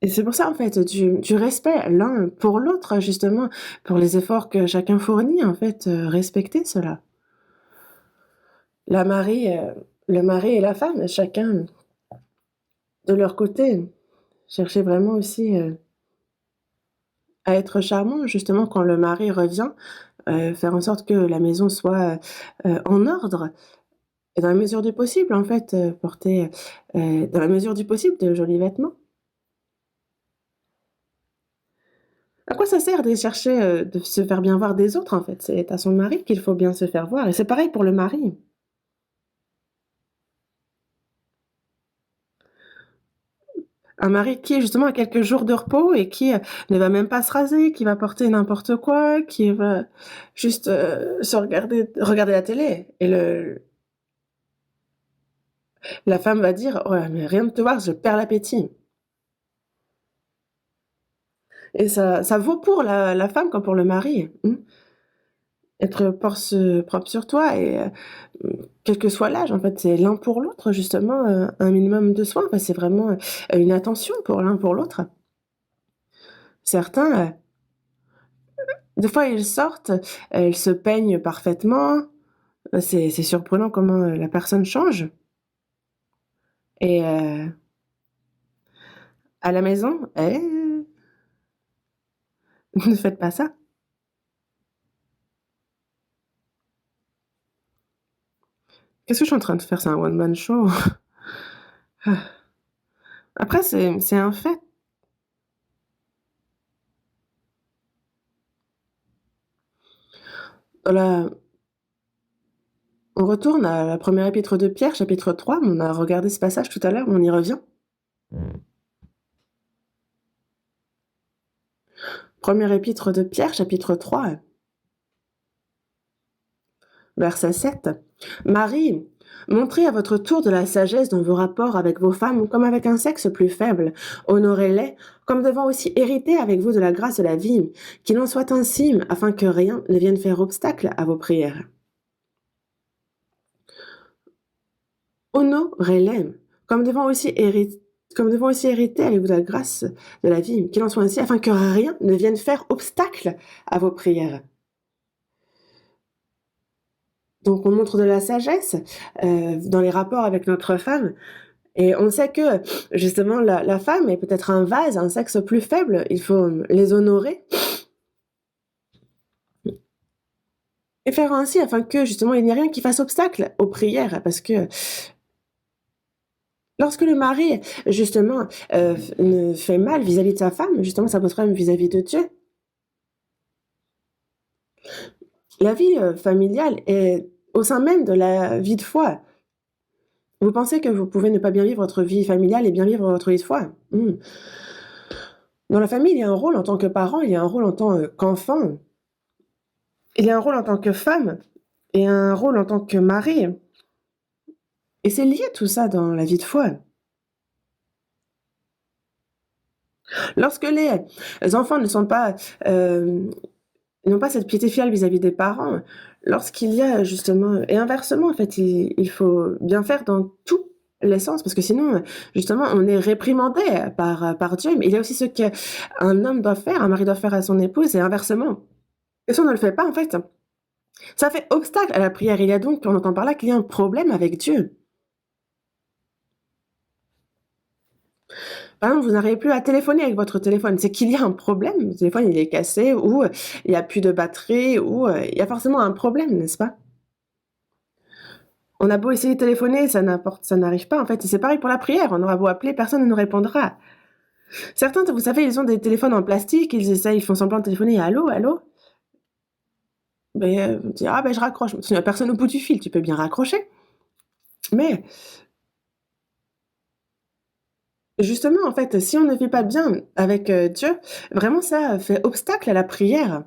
Et c'est pour ça, en fait, du respect l'un pour l'autre, justement, pour les efforts que chacun fournit, en fait, respecter cela. La mari, le mari et la femme, chacun de leur côté, chercher vraiment aussi, à être charmant, justement, quand le mari revient, faire en sorte que la maison soit, en ordre et dans la mesure du possible, en fait, porter, dans la mesure du possible, de jolis vêtements. À quoi ça sert de chercher, de se faire bien voir des autres, en fait? C'est à son mari qu'il faut bien se faire voir et c'est pareil pour le mari. Un mari qui, justement, a quelques jours de repos et qui, ne va même pas se raser, qui va porter n'importe quoi, qui va juste, se regarder la télé et le la femme va dire: «Ouais, mais rien de te voir, je perds l'appétit». Et ça vaut pour la femme comme pour le mari. Mmh. Être propre sur toi et quel que soit l'âge, en fait, c'est l'un pour l'autre justement, un minimum de soins. Enfin, c'est vraiment, une attention pour l'un pour l'autre. Certains, des fois ils sortent, ils se peignent parfaitement, c'est surprenant comment, la personne change et à la maison, ne faites pas ça. Qu'est-ce que je suis en train de faire? C'est un one man show. Après c'est un fait. Voilà. On retourne à la première épître de Pierre, chapitre 3. On a regardé ce passage tout à l'heure, on y revient. Premier épître de Pierre, chapitre 3, verset 7. Marie, montrez à votre tour de la sagesse dans vos rapports avec vos femmes comme avec un sexe plus faible. Honorez-les comme devant aussi hériter avec vous de la grâce de la vie. Qu'il en soit ainsi, afin que rien ne vienne faire obstacle à vos prières. Honorez-les comme devant aussi hériter avec vous de la grâce de la vie. Qu'il en soit ainsi, afin que rien ne vienne faire obstacle à vos prières. Donc, on montre de la sagesse dans les rapports avec notre femme. Et on sait que, justement, la femme est peut-être un vase, un sexe plus faible. Il faut les honorer et faire ainsi afin que, justement, il n'y ait rien qui fasse obstacle aux prières. Parce que lorsque le mari, justement, ne fait mal vis-à-vis de sa femme, justement, ça pose problème vis-à-vis de Dieu. La vie familiale est au sein même de la vie de foi. Vous pensez que vous pouvez ne pas bien vivre votre vie familiale et bien vivre votre vie de foi? Dans la famille, il y a un rôle en tant que parent, il y a un rôle en tant qu'enfant, il y a un rôle en tant que femme et un rôle en tant que mari. Et c'est lié tout ça dans la vie de foi. Lorsque les enfants ne sont pas, n'ont pas cette piété filiale vis-à-vis des parents, lorsqu'il y a justement, et inversement en fait, il faut bien faire dans tous les sens, parce que sinon, justement, on est réprimandé par Dieu. Mais il y a aussi ce qu'un homme doit faire, un mari doit faire à son épouse, et inversement. Et si on ne le fait pas, en fait, ça fait obstacle à la prière. Il y a donc, on entend par là qu'il y a un problème avec Dieu. Par exemple, vous n'arrivez plus à téléphoner avec votre téléphone, c'est qu'il y a un problème. Le téléphone, il est cassé, ou il n'y a plus de batterie, ou il y a forcément un problème, n'est-ce pas? On a beau essayer de téléphoner, ça n'arrive pas, en fait. Et c'est pareil pour la prière. On aura beau appeler, personne ne nous répondra. Certains, vous savez, ils ont des téléphones en plastique, ils font semblant de téléphoner, allô, allô? Mais on dit, ah ben je raccroche. Il n'y a personne au bout du fil, tu peux bien raccrocher. Mais justement, en fait, si on ne vit pas bien avec Dieu, vraiment ça fait obstacle à la prière.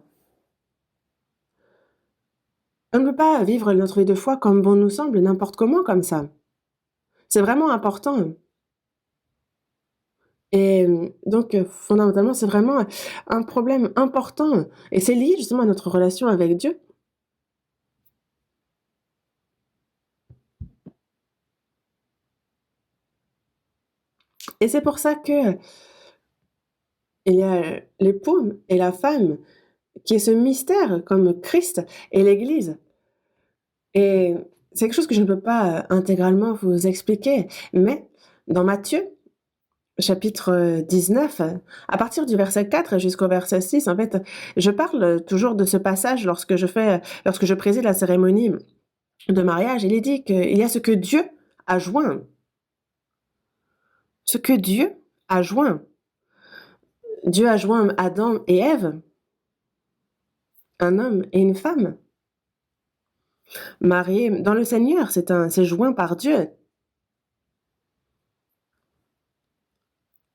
On ne peut pas vivre notre vie de foi comme bon nous semble, n'importe comment comme ça. C'est vraiment important. Et donc fondamentalement, c'est vraiment un problème important et c'est lié justement à notre relation avec Dieu. Et c'est pour ça qu'il y a l'époux et la femme qui est ce mystère comme Christ et l'Église. Et c'est quelque chose que je ne peux pas intégralement vous expliquer, mais dans Matthieu, chapitre 19, à partir du verset 4 jusqu'au verset 6, en fait, je parle toujours de ce passage lorsque je préside la cérémonie de mariage. Il est dit qu'il y a ce que Dieu a joint. Ce que Dieu a joint. Dieu a joint Adam et Ève, un homme et une femme. Mariés dans le Seigneur, c'est joint par Dieu.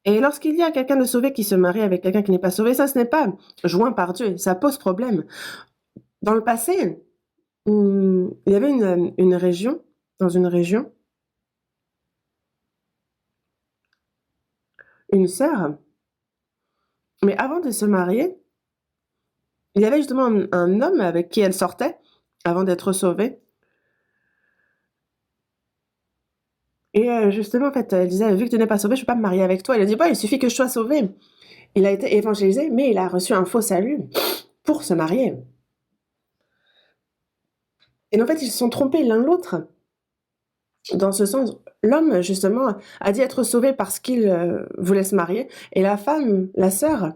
Et lorsqu'il y a quelqu'un de sauvé qui se marie avec quelqu'un qui n'est pas sauvé, ça, ce n'est pas joint par Dieu. Ça pose problème. Dans le passé, il y avait une région, dans une région, une sœur, mais avant de se marier, il y avait justement un homme avec qui elle sortait avant d'être sauvée. Et justement, en fait, elle disait, vu que tu n'es pas sauvé, je ne peux pas me marier avec toi. Il a dit, bah, il suffit que je sois sauvé. Il a été évangélisé, mais il a reçu un faux salut pour se marier. Et en fait, ils se sont trompés l'un l'autre. Dans ce sens, l'homme, justement, a dit être sauvé parce qu'il voulait se marier, et la femme, la sœur,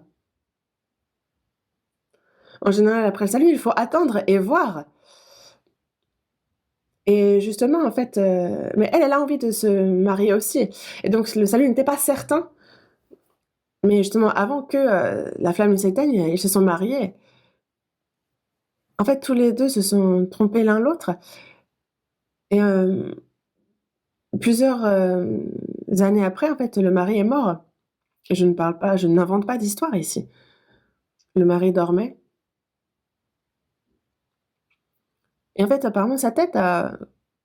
en général, après le salut, il faut attendre et voir. Et justement, en fait, mais elle a envie de se marier aussi. Et donc, le salut n'était pas certain. Mais justement, avant que la flamme s'éteigne, ils se sont mariés. En fait, tous les deux se sont trompés l'un l'autre. Et plusieurs années après, en fait, le mari est mort. Je n'invente pas d'histoire ici. Le mari dormait et en fait, apparemment, sa tête a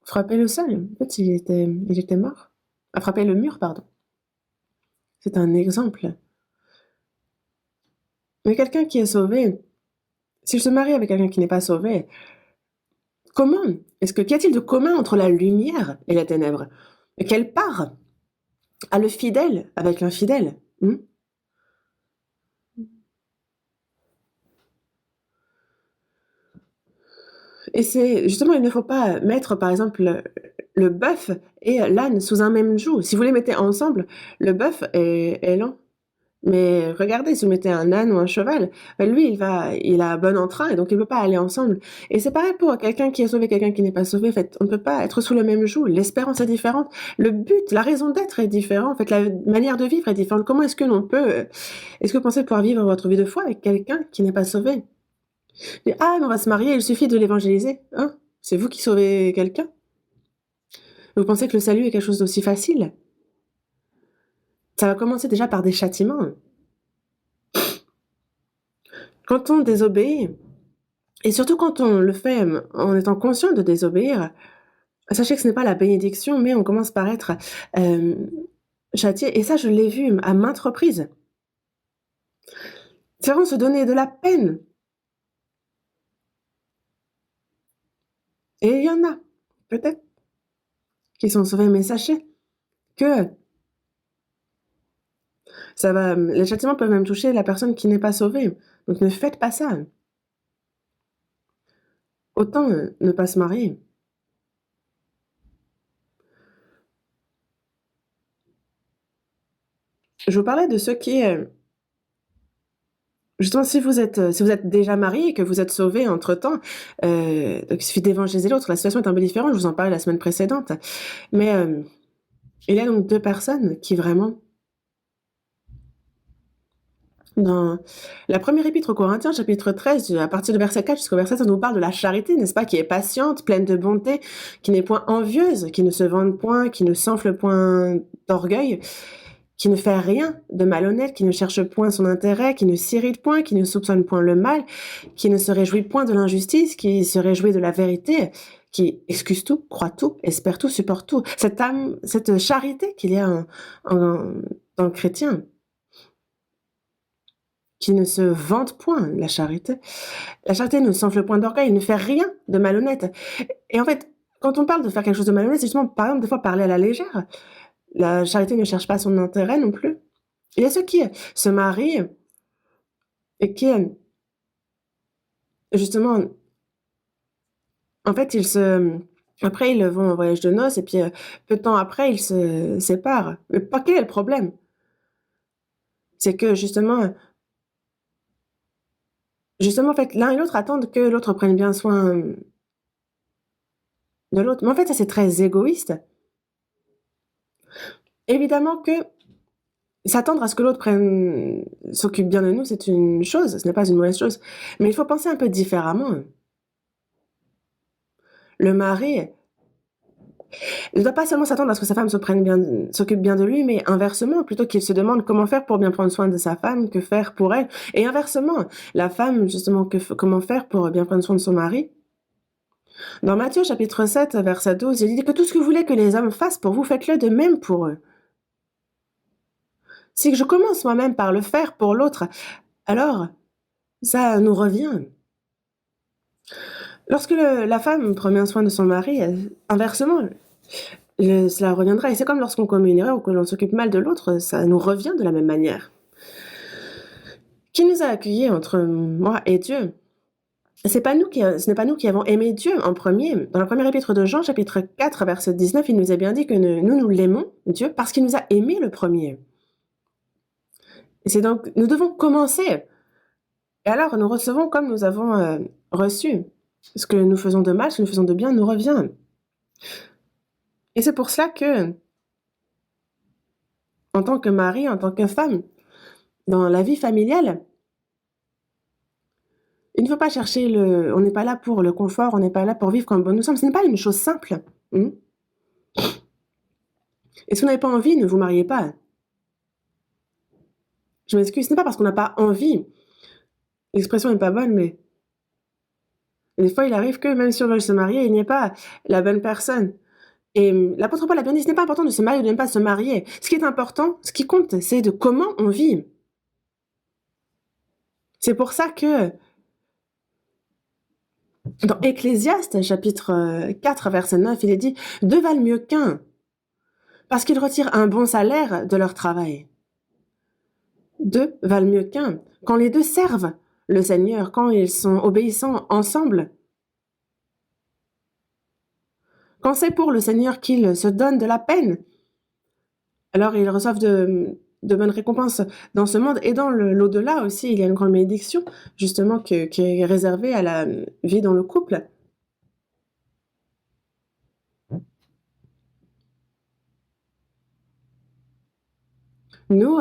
frappé le sol. En fait, il était mort. A frappé le mur, pardon. C'est un exemple. Mais quelqu'un qui est sauvé, s'il se marie avec quelqu'un qui n'est pas sauvé, comment qu'y a-t-il de commun entre la lumière et les ténèbres? Et quelle part a le fidèle avec l'infidèle? Et c'est justement, il ne faut pas mettre, par exemple, le bœuf et l'âne sous un même joug. Si vous les mettez ensemble, le bœuf est lent. Mais regardez, si vous mettez un âne ou un cheval, lui, il a bon entrain et donc il ne peut pas aller ensemble. Et c'est pareil pour quelqu'un qui est sauvé, quelqu'un qui n'est pas sauvé. En fait, on ne peut pas être sous le même joug. L'espérance est différente. Le but, la raison d'être est différente. En fait, la manière de vivre est différente. Comment est-ce que l'on peut, est-ce que vous pensez pouvoir vivre votre vie de foi avec quelqu'un qui n'est pas sauvé? Ah, mais on va se marier, il suffit de l'évangéliser. Hein? C'est vous qui sauvez quelqu'un? Vous pensez que le salut est quelque chose d'aussi facile? Ça va commencer déjà par des châtiments. Quand on désobéit, et surtout quand on le fait en étant conscient de désobéir, sachez que ce n'est pas la bénédiction, mais on commence par être châtié. Et ça, je l'ai vu à maintes reprises. C'est vraiment se donner de la peine. Et il y en a, peut-être, qui sont sauvés, mais sachez que les châtiments peuvent même toucher la personne qui n'est pas sauvée. Donc ne faites pas ça. Autant ne pas se marier. Je vous parlais de ceux qui, justement, si vous êtes déjà marié et que vous êtes sauvé entre-temps, donc il suffit d'évangéliser l'autre. La situation est un peu différente, je vous en parlais la semaine précédente. Mais il y a donc 2 personnes qui vraiment dans la première épître aux Corinthiens, chapitre 13, à partir du verset 4 jusqu'au verset 7, ça nous parle de la charité, n'est-ce pas, qui est patiente, pleine de bonté, qui n'est point envieuse, qui ne se vante point, qui ne s'enfle point d'orgueil, qui ne fait rien de malhonnête, qui ne cherche point son intérêt, qui ne s'irrite point, qui ne soupçonne point le mal, qui ne se réjouit point de l'injustice, qui se réjouit de la vérité, qui excuse tout, croit tout, espère tout, supporte tout. Cette charité qu'il y a dans le chrétien, qui ne se vante point, la charité. La charité ne s'enfle point d'orgueil, il ne fait rien de malhonnête. Et en fait, quand on parle de faire quelque chose de malhonnête, c'est justement, par exemple, des fois parler à la légère. La charité ne cherche pas son intérêt non plus. Il y a ceux qui se marient et qui, justement, en fait, après, ils vont en voyage de noces et puis peu de temps après, ils se séparent. Mais pas quel est le problème? C'est que justement, en fait, l'un et l'autre attendent que l'autre prenne bien soin de l'autre. Mais en fait, ça, c'est très égoïste. Évidemment que s'attendre à ce que l'autre s'occupe bien de nous, c'est une chose, ce n'est pas une mauvaise chose. Mais il faut penser un peu différemment. Le mari ne doit pas seulement s'attendre à ce que sa femme s'occupe bien de lui, mais inversement, plutôt qu'il se demande comment faire pour bien prendre soin de sa femme, que faire pour elle. Et inversement, la femme, justement, comment faire pour bien prendre soin de son mari. Dans Matthieu chapitre 7, verset 12, il dit que tout ce que vous voulez que les hommes fassent pour vous, faites-le de même pour eux. Si je commence moi-même par le faire pour l'autre, alors ça nous revient. Lorsque la femme prend bien soin de son mari, inversement, cela reviendra. Et c'est comme lorsqu'on commet une erreur ou que l'on s'occupe mal de l'autre, ça nous revient de la même manière. Qui nous a accueillis entre moi et Dieu? Ce n'est pas nous qui avons aimé Dieu en premier. Dans la première épître de Jean, chapitre 4, verset 19, il nous a bien dit que nous l'aimons, Dieu, parce qu'il nous a aimés le premier. Et c'est donc, nous devons commencer. Et alors, nous recevons comme nous avons reçu. Ce que nous faisons de mal, ce que nous faisons de bien nous revient. Et c'est pour cela que, en tant que mari, en tant que femme, dans la vie familiale, il ne faut pas chercher on n'est pas là pour le confort, on n'est pas là pour vivre comme bon nous sommes. Ce n'est pas une chose simple. Et si vous n'avez pas envie, ne vous mariez pas. Je m'excuse, ce n'est pas parce qu'on n'a pas envie l'expression n'est pas bonne, mais des fois, il arrive que même si on veut se marier, il n'y ait pas la bonne personne. Et l'apôtre Paul a bien dit, ce n'est pas important de se marier ou de ne pas se marier. Ce qui est important, ce qui compte, c'est de comment on vit. C'est pour ça que dans Ecclésiaste, chapitre 4, verset 9, il est dit « Deux valent mieux qu'un, parce qu'ils retirent un bon salaire de leur travail. » Deux valent mieux qu'un. Quand les deux servent le Seigneur, quand ils sont obéissants ensemble, quand c'est pour le Seigneur qu'ils se donnent de la peine, alors ils reçoivent de bonnes récompenses dans ce monde et dans l'au-delà aussi. Il y a une grande bénédiction, justement, qui est réservée à la vie dans le couple. Nous,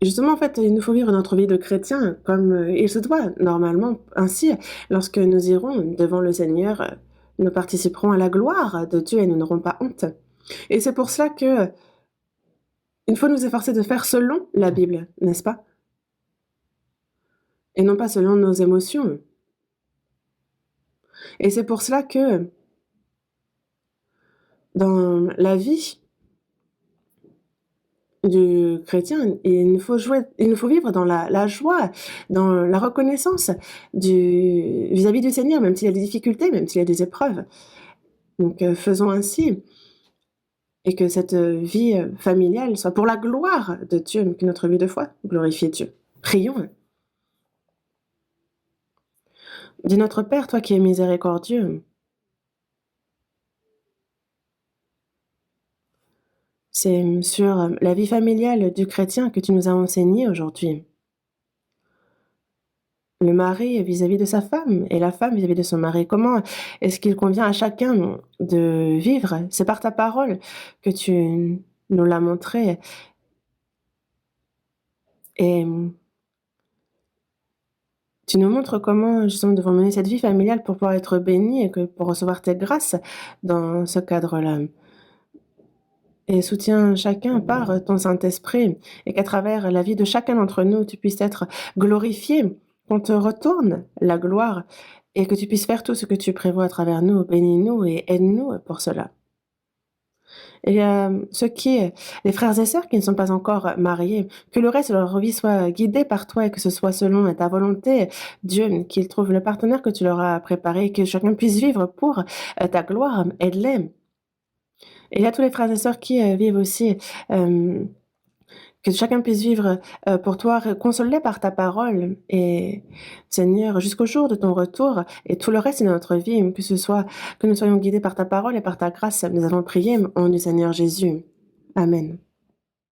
justement, en fait, il nous faut vivre notre vie de chrétien comme il se doit, normalement. Ainsi, lorsque nous irons devant le Seigneur, nous participerons à la gloire de Dieu et nous n'aurons pas honte. Et c'est pour cela que il faut nous efforcer de faire selon la Bible, n'est-ce pas? Et non pas selon nos émotions. Et c'est pour cela que dans la vie du chrétien, il nous faut vivre dans la joie, dans la reconnaissance vis-à-vis du Seigneur, même s'il y a des difficultés, même s'il y a des épreuves. Donc, faisons ainsi et que cette vie familiale soit pour la gloire de Dieu, que notre vie de foi glorifie Dieu. Prions. Dis notre Père, toi qui es miséricordieux, c'est sur la vie familiale du chrétien que tu nous as enseigné aujourd'hui. Le mari vis-à-vis de sa femme et la femme vis-à-vis de son mari. Comment est-ce qu'il convient à chacun de vivre? C'est par ta parole que tu nous l'as montré. Et tu nous montres comment justement nous devons mener cette vie familiale pour pouvoir être bénis et que pour recevoir tes grâces dans ce cadre-là. Et soutiens chacun par ton Saint-Esprit et qu'à travers la vie de chacun d'entre nous, tu puisses être glorifié, qu'on te retourne la gloire et que tu puisses faire tout ce que tu prévois à travers nous. Bénis-nous et aide-nous pour cela. Et les frères et sœurs qui ne sont pas encore mariés, que le reste de leur vie soit guidé par toi et que ce soit selon ta volonté, Dieu, qu'ils trouvent le partenaire que tu leur as préparé, que chacun puisse vivre pour ta gloire. Aide-les. Et il y a tous les frères et sœurs qui vivent aussi, que chacun puisse vivre pour toi, console-les par ta parole. Et Seigneur, jusqu'au jour de ton retour et tout le reste de notre vie, que nous soyons guidés par ta parole et par ta grâce. Nous avons prié au nom du Seigneur Jésus. Amen.